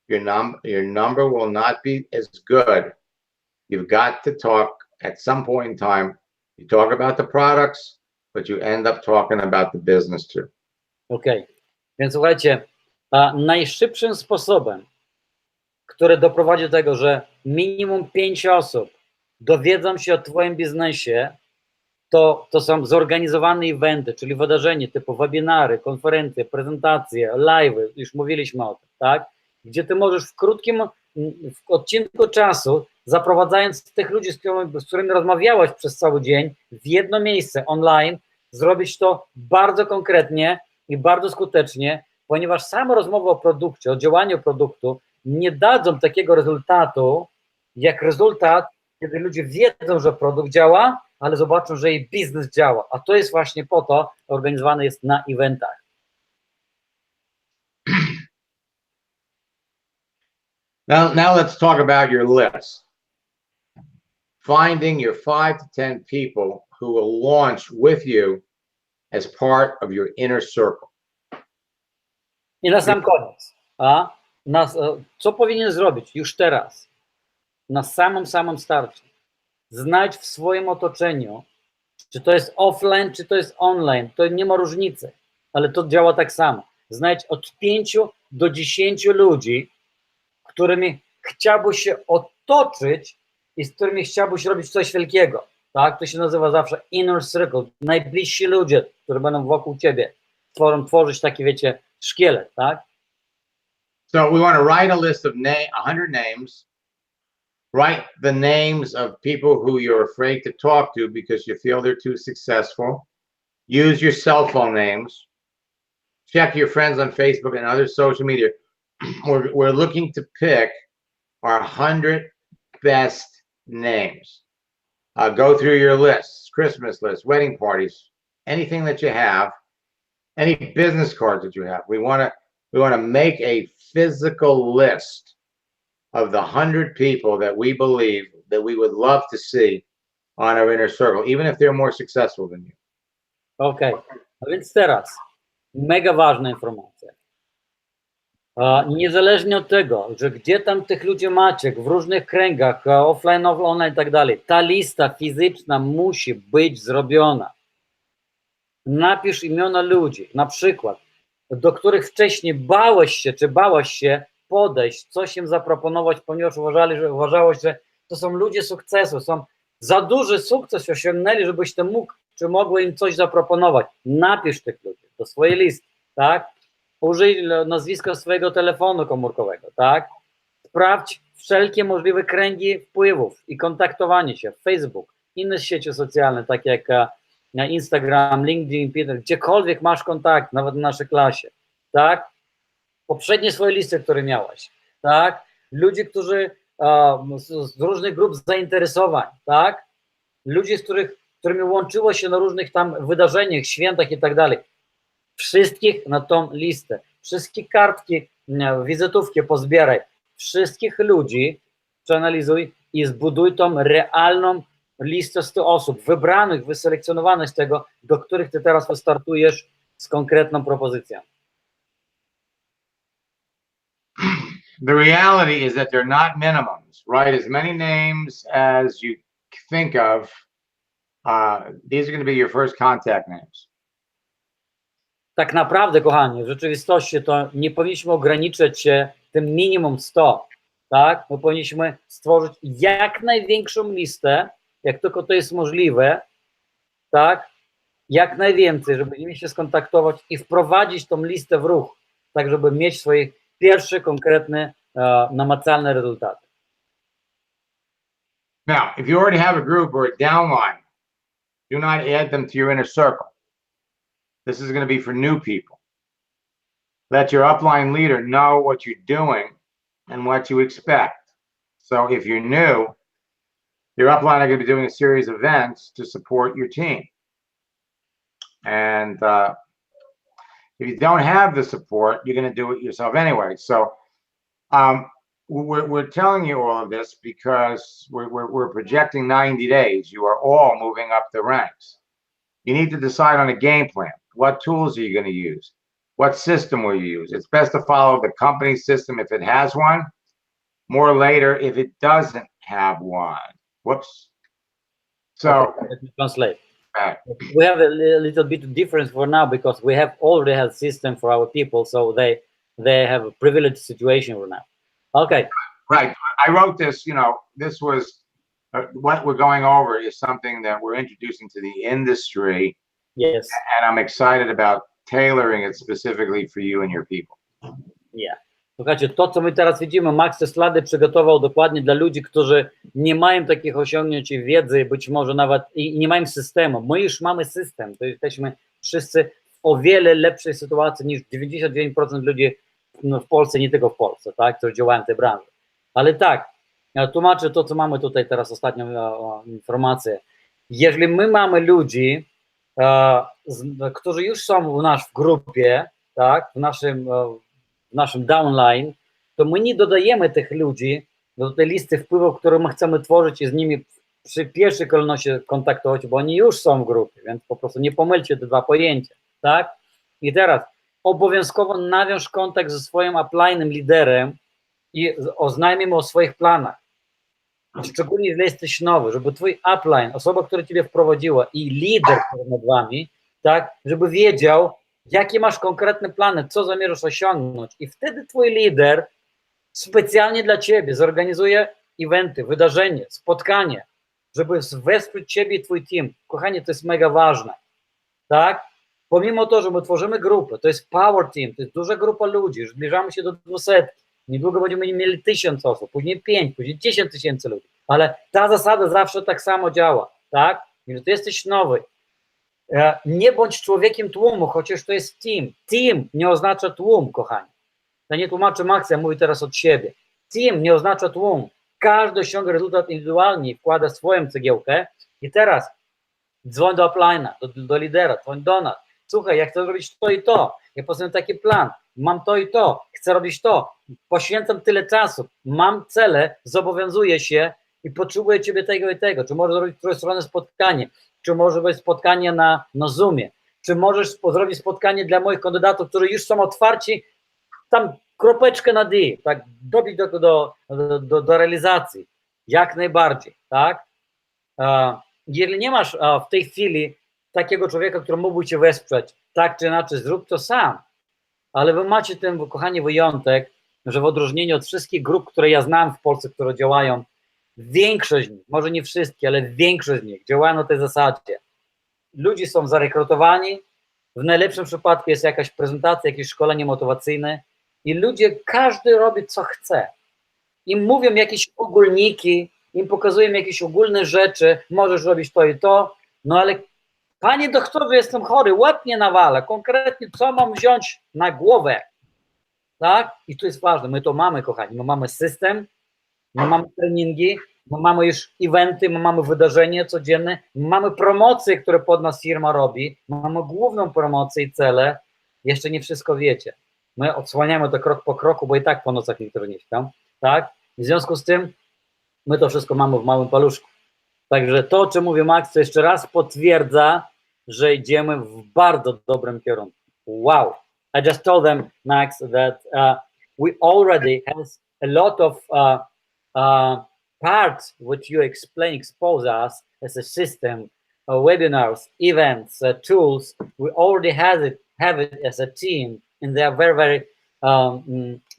your number will not be as good. You've got to talk at some point in time. You talk about the products, but you end up talking about the business too. Okej. Więc słuchajcie, najszybszym sposobem, który doprowadzi do tego, że minimum 5 osób dowiedzą się o twoim biznesie, to są zorganizowane eventy, czyli wydarzenia typu webinary, konferencje, prezentacje, live'y, już mówiliśmy o tym, tak? Gdzie ty możesz w krótkim odcinku czasu, zaprowadzając tych ludzi, z którymi rozmawiałeś przez cały dzień, w jedno miejsce online, zrobić to bardzo konkretnie i bardzo skutecznie, ponieważ same rozmowy o produkcie, o działaniu produktu nie dadzą takiego rezultatu, jak rezultat, kiedy ludzie wiedzą, że produkt działa, ale zobaczą, że jej biznes działa. A to jest właśnie po to organizowane jest na eventach. Now let's talk about your list. Finding your 5 to 10 people who will launch with you as part of your inner circle. I na sam koniec, co powinien zrobić już teraz, na samym starcie? Znajdź w swoim otoczeniu, czy to jest offline, czy to jest online, to nie ma różnicy, ale to działa tak samo. Znajdź od 5 do 10 ludzi, którymi chciałbyś się otoczyć i z którymi chciałbyś robić coś wielkiego. Tak? To się nazywa zawsze inner circle, najbliżsi ludzie, którzy będą wokół ciebie, tworzyć taki, wiecie, szkielet, tak? So we want to write a list of 100 names. Write the names of people who you're afraid to talk to because you feel they're too successful. Use your cell phone names. Check your friends on Facebook and other social media. We're looking to pick our 100 best names. Go through your lists, Christmas lists, wedding parties, anything that you have, any business cards that you have. We want to make a physical list of the 100 people that we believe that we would love to see on our inner circle, even if they're more successful than you. Okej, a więc teraz mega ważna informacja. Niezależnie od tego, że gdzie tam tych ludzi macie, w różnych kręgach, offline, online i tak dalej, ta lista fizyczna musi być zrobiona. Napisz imiona ludzi, na przykład, do których wcześniej bałeś się, czy bałaś się podejść, coś im zaproponować, ponieważ uważałeś, że to są ludzie sukcesu, są za duży sukces osiągnęli, żebyś ty mógł, czy mogły im coś zaproponować. Napisz tych ludzi do swojej listy, tak? Użyj nazwiska swojego telefonu komórkowego, tak? Sprawdź wszelkie możliwe kręgi wpływów i kontaktowanie się, Facebook, inne sieci socjalne, takie jak Instagram, LinkedIn, Twitter, gdziekolwiek masz kontakt, nawet w naszej klasie, tak? Poprzednie swoje listy, które miałaś, tak? Ludzi, którzy z różnych grup zainteresowań, tak? ludzi, którymi łączyło się na różnych tam wydarzeniach, świętach i tak dalej. Wszystkich na tą listę, wszystkie kartki, wizytówki pozbieraj, wszystkich ludzi przeanalizuj i zbuduj tą realną listę 100 osób, wybranych, wyselekcjonowanych z tego, do których ty teraz wystartujesz z konkretną propozycją. The reality is that they're not minimums. Write as many names as you think of. These are going to be your first contact names. Tak naprawdę, kochani, w rzeczywistości to nie powinniśmy ograniczać się tym minimum 100, tak? My powinniśmy stworzyć jak największą listę, jak tylko to jest możliwe, tak? Jak najwięcej, żeby z nimi się skontaktować i wprowadzić tą listę w ruch, tak żeby mieć swoje pierwsze konkretne, namacalne rezultaty. Now, if you already have a group or a downline, do not add them to your inner circle. This is going to be for new people. Let your upline leader know what you're doing and what you expect. So if you're new, your upline are going to be doing a series of events to support your team. And if you don't have the support, you're going to do it yourself anyway. So we're telling you all of this because we're projecting 90 days. You are all moving up the ranks. You need to decide on a game plan. What tools are you going to use? What system will you use? It's best to follow the company system if it has one. More later if it doesn't have one. Whoops. So okay, let me translate. We have a little bit of difference for now because we have already had system for our people, so they have a privileged situation for now. Okay. Right. I wrote this, this was what we're going over is something that we're introducing to the industry. Yes. And I'm excited about tailoring it specifically for you and your people. Yeah. Słuchajcie, to co my teraz widzimy, Max te slajdy przygotował dokładnie dla ludzi, którzy nie mają takich osiągnięć i wiedzy, być może nawet i nie mają systemu. My już mamy system, to jesteśmy wszyscy w o wiele lepszej sytuacji niż 99% ludzi w Polsce, nie tylko w Polsce, tak, którzy działają w tej branży. Ale tak, ja tłumaczę to, co mamy tutaj teraz, ostatnią informację. Jeżeli my mamy ludzi, którzy już są u nas w grupie, tak, w naszym downline, to my nie dodajemy tych ludzi do tej listy wpływów, które my chcemy tworzyć i z nimi przy pierwszej kolejności kontaktować, bo oni już są w grupie, więc po prostu nie pomylcie te dwa pojęcia, tak? I teraz obowiązkowo nawiąż kontakt ze swoim upline'em, liderem i oznajmij mu o swoich planach. Szczególnie jeżeli jesteś nowy, żeby twój upline, osoba, która ciebie wprowadziła i lider, który nad wami, tak, żeby wiedział, jakie masz konkretne plany, co zamierzasz osiągnąć i wtedy twój lider specjalnie dla ciebie zorganizuje eventy, wydarzenie, spotkanie, żeby wesprzeć ciebie i twój team. Kochanie, to jest mega ważne, tak? Pomimo to, że my tworzymy grupę, to jest power team, to jest duża grupa ludzi, już zbliżamy się do 200, niedługo będziemy mieli 1000 osób, później 5, później 10 000 ludzi, ale ta zasada zawsze tak samo działa, tak? Jeżeli ty jesteś nowy, nie bądź człowiekiem tłumu, chociaż to jest team. Team nie oznacza tłum, kochani. Ja nie tłumaczę Maxa, ja mówię teraz od siebie. Team nie oznacza tłum. Każdy osiąga rezultat indywidualnie i wkłada swoją cegiełkę. I teraz dzwoń do upline'a, do lidera, dzwoń do nas. Słuchaj, ja chcę robić to i to. Ja postawiam taki plan. Mam to i to. Chcę robić to. Poświęcam tyle czasu. Mam cele, zobowiązuję się i potrzebuję ciebie tego i tego. Czy możesz zrobić trójstronne spotkanie? Czy może być spotkanie na Zoomie? Czy możesz zrobić spotkanie dla moich kandydatów, którzy już są otwarci, tam kropeczkę na D, tak, dobić do realizacji, jak najbardziej, tak? Jeżeli nie masz w tej chwili takiego człowieka, który mógłby cię wesprzeć, tak czy inaczej, zrób to sam, ale wy macie ten, kochani, wyjątek, że w odróżnieniu od wszystkich grup, które ja znam w Polsce, które działają, większość z nich, może nie wszystkie, ale większość z nich działają na tej zasadzie. Ludzie są zarekrutowani, w najlepszym przypadku jest jakaś prezentacja, jakieś szkolenie motywacyjne i ludzie, każdy robi co chce. Im mówią jakieś ogólniki, im pokazują jakieś ogólne rzeczy, możesz robić to i to, no ale panie doktorze, jestem chory, łeb nie nawala, konkretnie co mam wziąć na głowę, tak? I to jest ważne, my to mamy, kochani, my mamy system, my mamy treningi My mamy już eventy, my mamy wydarzenia codzienne, mamy promocje, które pod nas firma robi, mamy główną promocję i cele. Jeszcze nie wszystko wiecie. My odsłaniamy to krok po kroku, bo i tak po nocach niektórzy nie śpią, tak? W związku z tym my to wszystko mamy w małym paluszku. Także to, o czym mówi Max, to jeszcze raz potwierdza, że idziemy w bardzo dobrym kierunku. Wow! I just told them, Max, that we already have a lot of parts which you expose us as a system, webinars, events, tools. We already have it as a team, and they are very, very.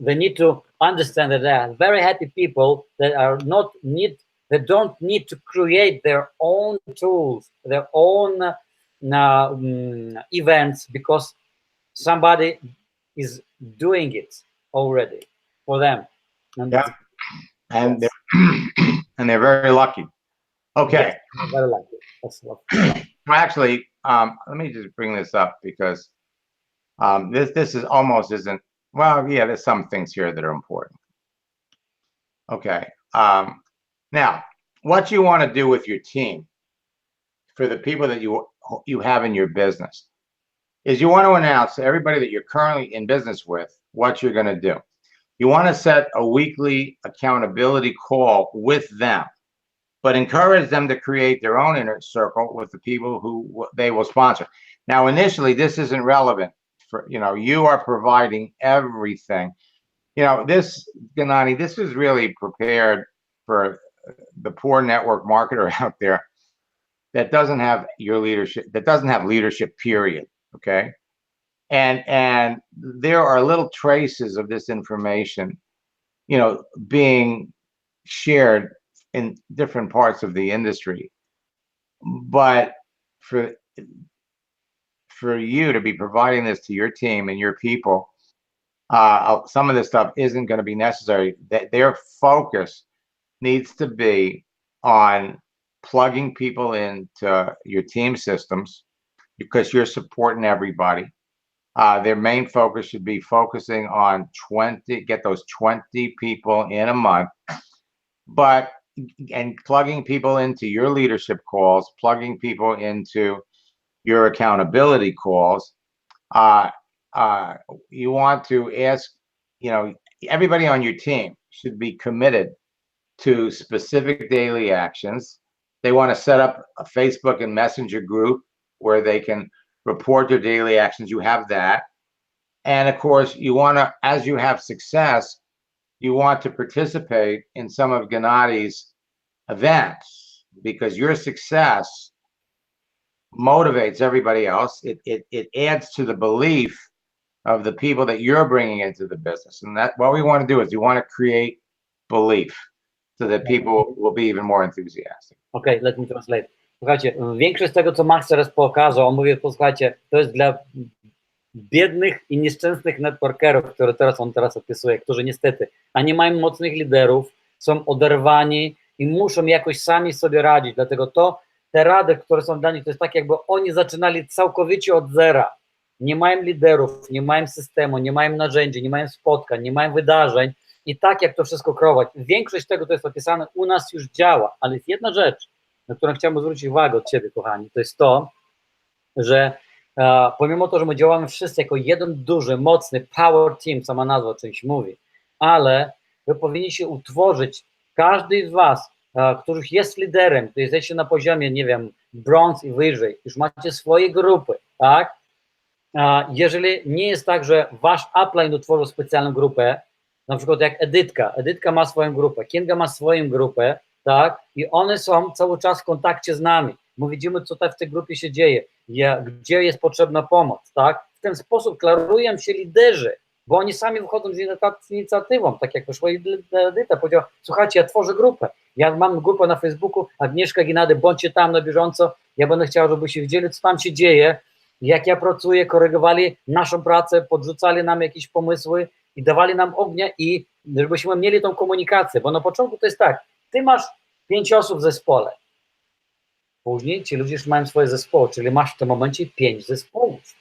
They need to understand that they are very happy people that are not need. They don't need to create their own tools, their own events, because somebody is doing it already for them. And yeah, and and they're very lucky. Okay. Yes, very lucky. That's well, actually, let me just bring this up because this is almost isn't, well, yeah, there's some things here that are important. Okay. Now, what you want to do with your team, for the people that you have in your business, is you want to announce to everybody that you're currently in business with what you're going to do. You want to set a weekly accountability call with them, but encourage them to create their own inner circle with the people who they will sponsor. Now, initially, this isn't relevant for, you are providing everything. This, Gennady, this is really prepared for the poor network marketer out there that doesn't have your leadership, that doesn't have leadership, period. Okay. And there are little traces of this information, being shared in different parts of the industry. But for you to be providing this to your team and your people, some of this stuff isn't going to be necessary. That their focus needs to be on plugging people into your team systems, because you're supporting everybody. Their main focus should be focusing on get those 20 people in a month, and plugging people into your leadership calls, plugging people into your accountability calls. You want to ask, everybody on your team should be committed to specific daily actions. They want to set up a Facebook and Messenger group where they can report their daily actions. You have that. And of course, you want to, as you have success, you want to participate in some of Gennady's events, because your success motivates everybody else. It adds to the belief of the people that you're bringing into the business. And that, what we want to do is we want to create belief so that people will be even more enthusiastic. Okay, let me translate. Słuchajcie, większość z tego, co Max teraz pokazał, on mówi, posłuchajcie, to jest dla biednych i nieszczęsnych networkerów, które on teraz opisuje, którzy niestety, a nie mają mocnych liderów, są oderwani i muszą jakoś sami sobie radzić. Dlatego te rady, które są dla nich, to jest tak, jakby oni zaczynali całkowicie od zera. Nie mają liderów, nie mają systemu, nie mają narzędzi, nie mają spotkań, nie mają wydarzeń i tak jak to wszystko kreować. Większość tego, to jest opisane, u nas już działa, ale jest jedna rzecz, na którą chciałbym zwrócić uwagę od ciebie, kochani, to jest to, że pomimo to, że my działamy wszyscy jako jeden duży, mocny power team, sama nazwa o czymś mówi, ale wy powinniście utworzyć, każdy z was, który jest liderem, to jesteście na poziomie, nie wiem, brąz i wyżej, już macie swoje grupy, tak? Jeżeli nie jest tak, że wasz upline utworzył specjalną grupę, na przykład jak Edytka ma swoją grupę, Kinga ma swoją grupę, tak? I one są cały czas w kontakcie z nami. My widzimy, co w tej grupie się dzieje, gdzie jest potrzebna pomoc, tak? W ten sposób klarują się liderzy, bo oni sami wychodzą z inicjatywą, tak jak wyszła Edyta, powiedziała, słuchajcie, ja tworzę grupę, ja mam grupę na Facebooku, Agnieszka, Gennady, bądźcie tam na bieżąco, ja będę chciała, żebyście widzieli, co tam się dzieje, jak ja pracuję, korygowali naszą pracę, podrzucali nam jakieś pomysły i dawali nam ognia, i żebyśmy mieli tą komunikację, bo na początku to jest tak, ty masz 5 osób w zespole, później ci ludzie już mają swoje zespoły, czyli masz w tym momencie 5 zespołów.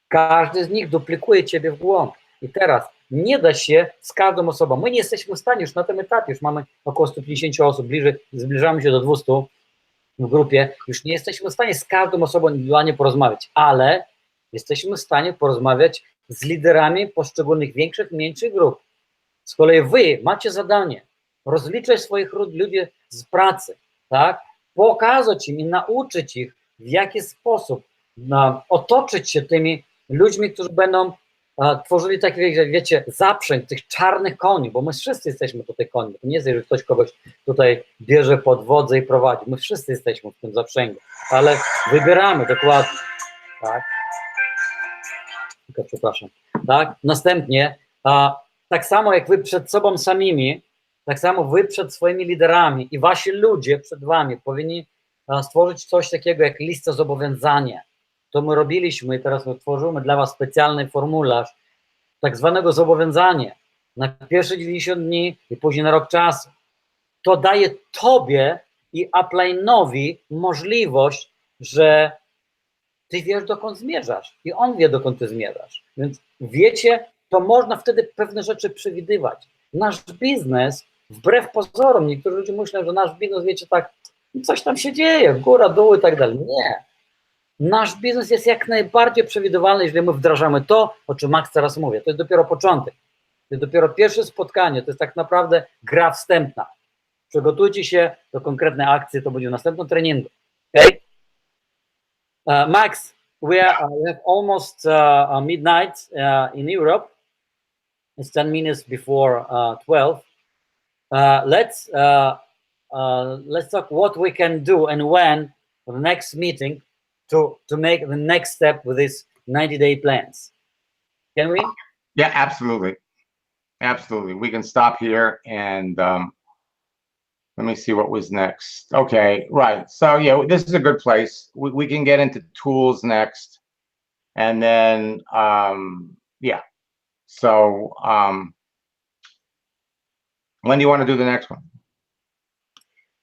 Każdy z nich duplikuje ciebie w głąb. I teraz nie da się z każdą osobą. My nie jesteśmy w stanie już na tym etapie, już mamy około 150 osób, zbliżamy się do 200 w grupie, już nie jesteśmy w stanie z każdą osobą indywidualnie porozmawiać, ale jesteśmy w stanie porozmawiać z liderami poszczególnych większych, mniejszych grup. Z kolei wy macie zadanie rozliczać swoich ludzi z pracy, tak? Pokazać im i nauczyć ich, w jaki sposób otoczyć się tymi ludźmi, którzy będą tworzyli takie, wiecie, zaprzęg tych czarnych koni, bo my wszyscy jesteśmy tutaj koni. To nie jest, że ktoś kogoś tutaj bierze pod wodzę i prowadzi. My wszyscy jesteśmy w tym zaprzęgu, ale wybieramy dokładnie, tak? Tylko przepraszam, tak? Następnie, tak samo jak wy przed sobą samymi, tak samo wy przed swoimi liderami i wasi ludzie przed wami powinni stworzyć coś takiego jak listę zobowiązania. To my robiliśmy i teraz my tworzymy dla was specjalny formularz tak zwanego zobowiązania na pierwsze 90 dni i później na rok czasu. To daje tobie i upline'owi możliwość, że ty wiesz, dokąd zmierzasz i on wie, dokąd ty zmierzasz. Więc wiecie, to można wtedy pewne rzeczy przewidywać. Nasz biznes, wbrew pozorom, niektórzy ludzie myślą, że nasz biznes, wiecie, tak, coś tam się dzieje, góra, dół i tak dalej. Nie. Nasz biznes jest jak najbardziej przewidywalny, jeżeli my wdrażamy to, o czym Max teraz mówi. To jest dopiero początek. To jest dopiero pierwsze spotkanie, to jest tak naprawdę gra wstępna. Przygotujcie się do konkretnej akcji, to będzie w następnym treningu. Okay? Max, we have almost midnight in Europe. It's 10 minutes before 12. Let's talk what we can do and when for the next meeting to make the next step with these 90-day plans. Can we? Yeah, absolutely. Absolutely. We can stop here and let me see what was next. Okay, right. So yeah, this is a good place. We can get into tools next. And then yeah. So when do you want to do the next one?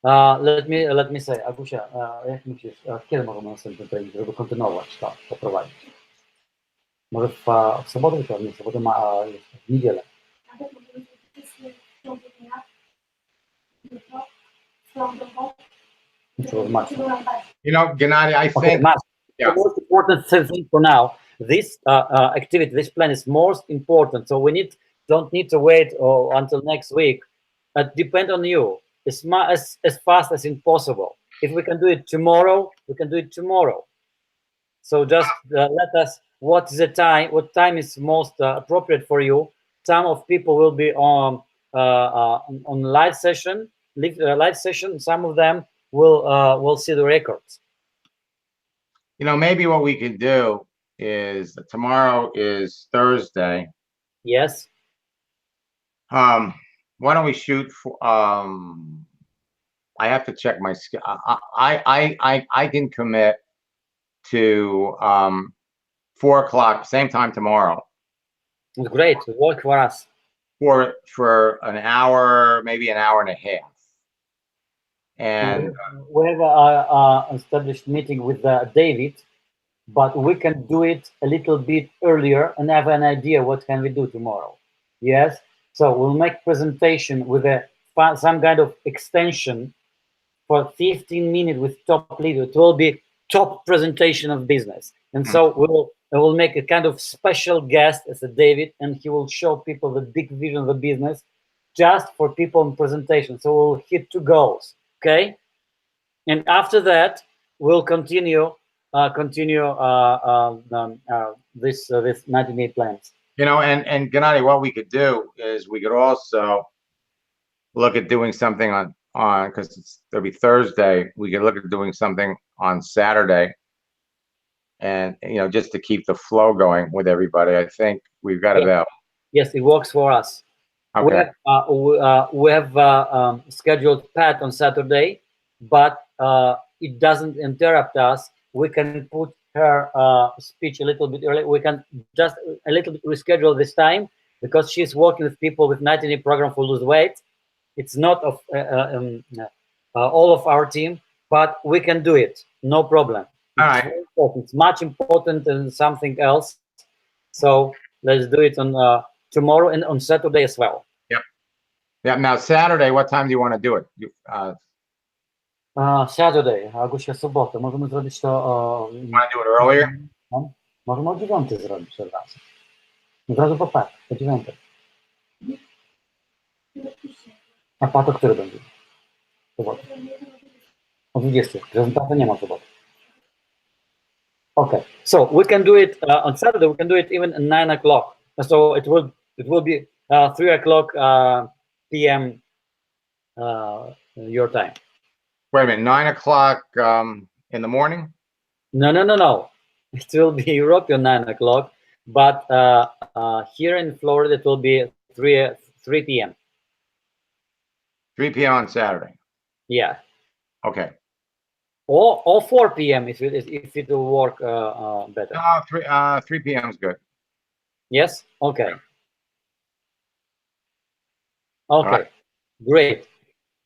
Let me say, Agusia, jak myślisz, kiedy możemy następny trening, żeby kontynuować to, poprowadzić? Może w sobotę wieczorem, w sobotę w niedzielę. You know, Gennady, I think Max, yeah. the most important thing for now, this activity, this plan is most important. So we don't need to wait until next week. Depend on you. As fast as possible. If we can do it tomorrow, we can do it tomorrow. So just let us. What time is most appropriate for you? Some of people will be on live session. Live session. Some of them will see the records. You know, maybe what we can do is tomorrow is Thursday. Yes. Why don't we shoot for I have to check my I can commit to 4 o'clock, same time tomorrow. It's great. It worked for us. For an hour, maybe an hour and a half. And we have an established meeting with David, but we can do it a little bit earlier and have an idea what can we do tomorrow. Yes. So we'll make presentation with some kind of extension for 15 minutes with top leader. It will be top presentation of business. And so we'll make a kind of special guest as a David, and he will show people the big vision of the business just for people in presentation. So we'll hit 2 goals. Okay. And after that, we'll continue this 90-day plans. You know, and Gennady, what we could do is we could also look at doing something on because it'll be Thursday. We could look at doing something on Saturday, and you know, just to keep the flow going with everybody. I think we've got about. Yes, it works for us. Okay. We have scheduled Pat on Saturday, but it doesn't interrupt us. We can put her speech a little bit early. We can just a little bit reschedule this time because she's working with people with 90-day program for lose weight. It's not of all of our team, but we can do it. No problem. All right. It's much important than something else. So let's do it on tomorrow and on Saturday as well. Yeah. Now Saturday, what time do you want to do it? Saturday, Agusia, sobotę. Możemy zrobić to Want to do it earlier? Możemy o 9 zrobić od razu. Od razu po 9. A to który będzie? Sobotę. O 20. Prezentacji nie ma soboty. Okay, so we can do it on Saturday. We can do it even at 9 o'clock. So it will be 3 o'clock p.m. Your time. Wait a minute, 9 o'clock in the morning? No. It will be European 9 o'clock, but here in Florida it will be 3 p.m. 3 p.m. on Saturday. Yeah. Okay. Or 4 p.m. if it will work better. 3 p.m. is good. Yes. Okay. Okay. Right. Great.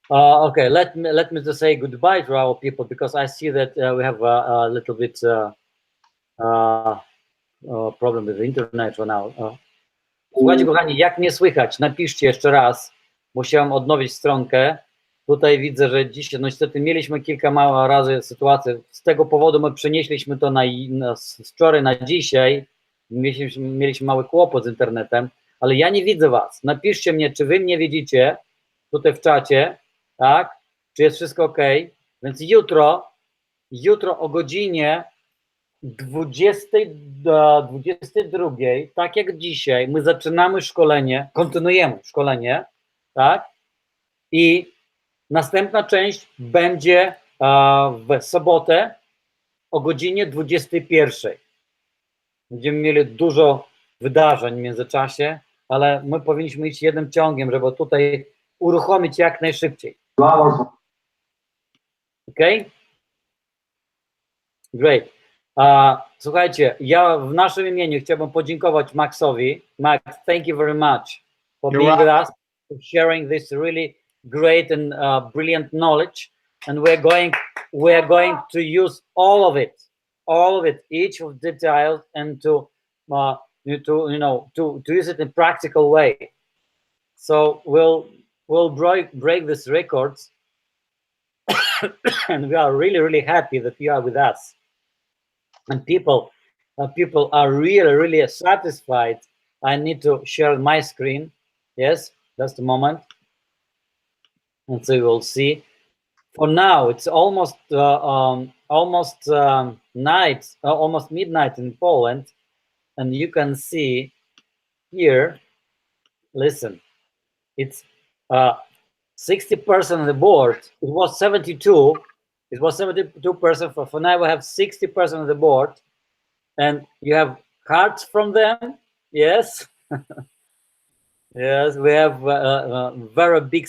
Okay. Let me just say goodbye to our people, because I see that we have a little bit problem with the internet for now. Słuchajcie, kochani, jak mnie słychać? Napiszcie jeszcze raz. Musiałem odnowić stronkę. Tutaj widzę, że dzisiaj, no niestety mieliśmy kilka małych razy sytuację. Z tego powodu my przenieśliśmy to z wczoraj na dzisiaj. Mieliśmy mały kłopot z internetem, ale ja nie widzę was. Napiszcie mnie, czy wy mnie widzicie tutaj w czacie, tak? Czy jest wszystko ok? Więc jutro o godzinie 22, tak jak dzisiaj, my zaczynamy szkolenie, kontynuujemy szkolenie, tak? I następna część będzie w sobotę o godzinie 21. Będziemy mieli dużo wydarzeń w międzyczasie, ale my powinniśmy iść jednym ciągiem, żeby tutaj uruchomić jak najszybciej. Okay? Great. Słuchajcie, ja w naszym imieniu chciałbym podziękować Maxowi. Max, thank you very much for being with us, for sharing this really great and brilliant knowledge. And we're going to use all of it, each of the details, and to use it in a practical way. So we'll break these records, and we are really happy that you are with us. And people are really satisfied. I need to share my screen. Yes, that's the moment. And so you will see. For now, it's almost midnight in Poland, and you can see here. Listen, it's 60% of the board. It was 72. It was 72%. For now, we have 60% of the board, and you have cards from them. Yes. Yes, we have a very big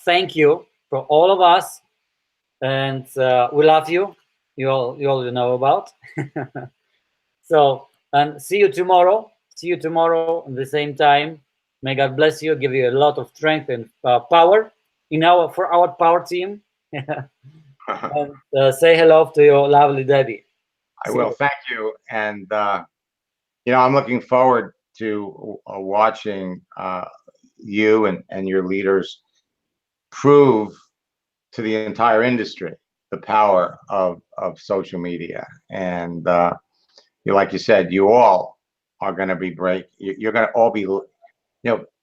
thank you for all of us, and we love you. You all know about. So, and see you tomorrow. See you tomorrow at the same time. May God bless you, give you a lot of strength and power for our power team. And say hello to your lovely Debbie. I will. Thank you. And I'm looking forward to watching you and your leaders prove to the entire industry the power of social media. And like you said, you all are going to be great. You're going to all be,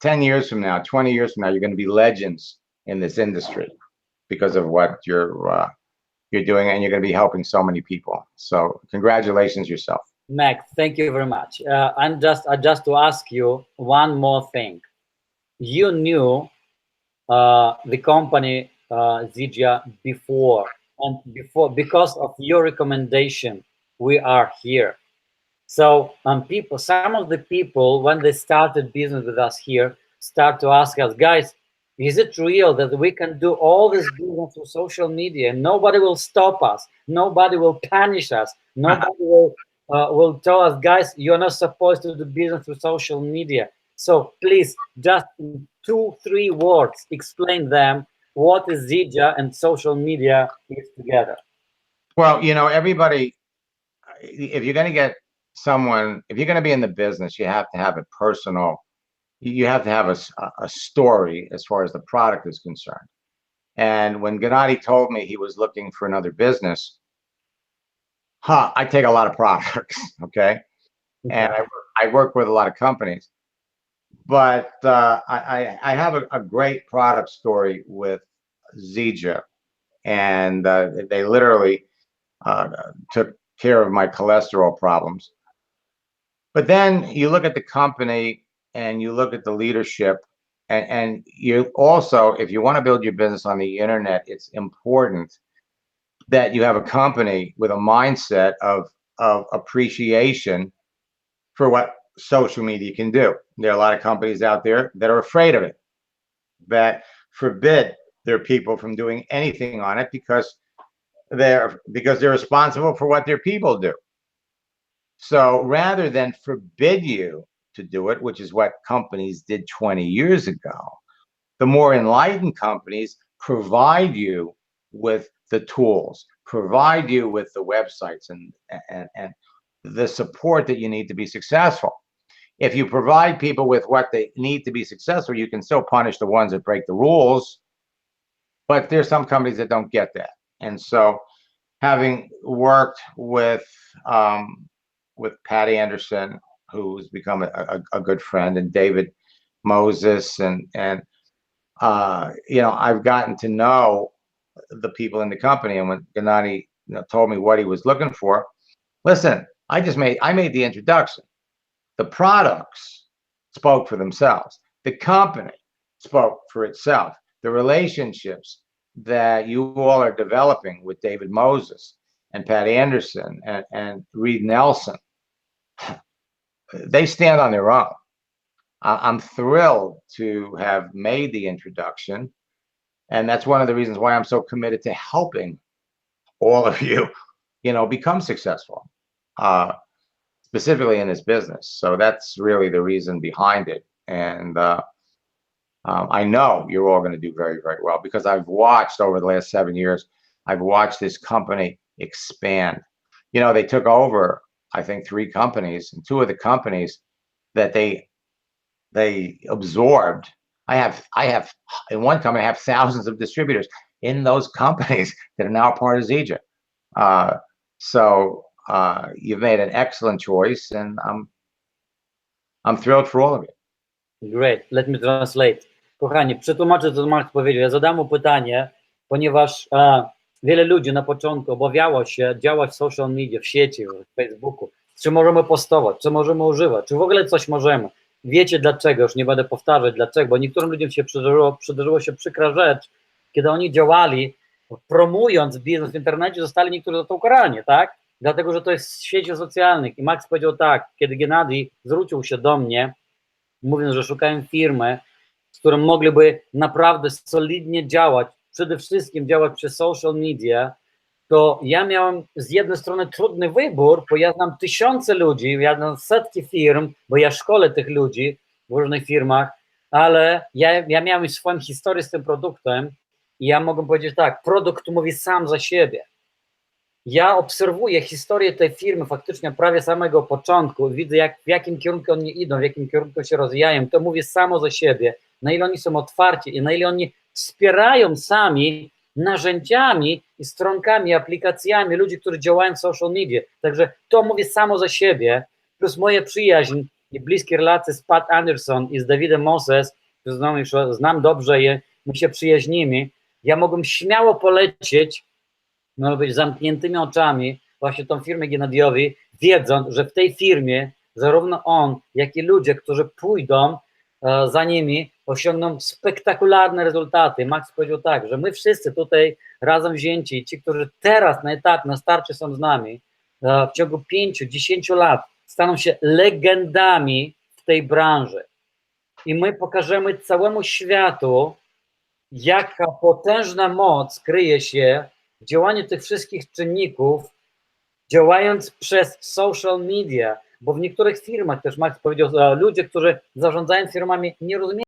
10 years from now, 20 years from now, you're going to be legends in this industry because of what you're doing, and you're going to be helping so many people. So congratulations yourself. Max, thank you very much. And just to ask you one more thing. You knew the company Zygia before, and because of your recommendation, we are here. So some of the people, when they started business with us here, start to ask us, guys, is it real that we can do all this business through social media and nobody will stop us? Nobody will punish us. Nobody will tell us, guys, you're not supposed to do business through social media. So please, just in 2-3 words, explain them what is Zygia and social media is together. Well, everybody, if you're going to get someone, if you're going to be in the business, you have to have a personal you have to have a story as far as the product is concerned. And when Gennady told me he was looking for another business, I take a lot of products, okay? And I work with a lot of companies. But I have a great product story with Zija, and they literally took care of my cholesterol problems. But then you look at the company and you look at the leadership, and you also, if you want to build your business on the internet, it's important that you have a company with a mindset of appreciation for what social media can do. There are a lot of companies out there that are afraid of it, that forbid their people from doing anything on it because they're responsible for what their people do. So rather than forbid you to do it, which is what companies did 20 years ago, the more enlightened companies provide you with the tools, provide you with the websites and the support that you need to be successful. If you provide people with what they need to be successful, you can still punish the ones that break the rules, but there's some companies that don't get that. And so having worked with Patty Anderson, who's become a good friend, and David Moses, and you know, I've gotten to know the people in the company. And when Gennady told me what he was looking for, listen, I made the introduction. The products spoke for themselves. The company spoke for itself. The relationships that you all are developing with David Moses and Patty Anderson and Reed Nelson, they stand on their own. I'm thrilled to have made the introduction. And that's one of the reasons why I'm so committed to helping all of you, become successful, specifically in this business. So that's really the reason behind it. And I know you're all going to do very, very well, because I've watched over the last 7 years, I've watched this company expand. They took over, I think, 3 companies, and 2 of the companies that they absorbed. I have in one company, I have thousands of distributors in those companies that are now part of Zija. So you've made an excellent choice, and I'm thrilled for all of you. Great, let me translate. Kochani, przetłumaczę, co Max powiedział. Ja zadam mu pytanie, ponieważ wiele ludzi na początku obawiało się działać w social media, w sieci, w Facebooku. Czy możemy postować, czy możemy używać, czy w ogóle coś możemy. Wiecie dlaczego, już nie będę powtarzać dlaczego, bo niektórym ludziom się przydarzyło się przykra rzecz, kiedy oni działali, promując biznes w internecie, zostali niektórzy za to ukarani, tak? Dlatego, że to jest w świecie socjalnych. I Max powiedział tak, kiedy Gennady zwrócił się do mnie, mówiąc, że szukają firmy, z którą mogliby naprawdę solidnie działać, przede wszystkim działać przez social media, to ja miałem z jednej strony trudny wybór, bo ja znam tysiące ludzi, ja znam setki firm, bo ja szkolę tych ludzi w różnych firmach, ale ja miałem swoją historię z tym produktem i ja mogę powiedzieć tak, produkt mówi sam za siebie. Ja obserwuję historię tej firmy faktycznie prawie samego początku, widzę w jakim kierunku oni idą, w jakim kierunku się rozwijają, to mówi samo za siebie, na ile oni są otwarci i na ile oni wspierają sami narzędziami i stronkami, aplikacjami ludzi, którzy działają w social media. Także to mówi samo za siebie, plus moja przyjaźń i bliskie relacje z Pat Anderson i z Davidem Moses, których znam dobrze i my się przyjaźnimy, ja mogłem śmiało polecieć, miało być zamkniętymi oczami właśnie tą firmę Gennadiowi, wiedząc, że w tej firmie zarówno on, jak i ludzie, którzy pójdą za nimi, osiągną spektakularne rezultaty. Max powiedział tak, że my wszyscy tutaj razem wzięci, ci, którzy teraz na etapie, na starcie są z nami, w ciągu 5-10 lat staną się legendami w tej branży. I my pokażemy całemu światu, jaka potężna moc kryje się w działaniu tych wszystkich czynników, działając przez social media, bo w niektórych firmach, też Max powiedział, ludzie, którzy zarządzają firmami, nie rozumieją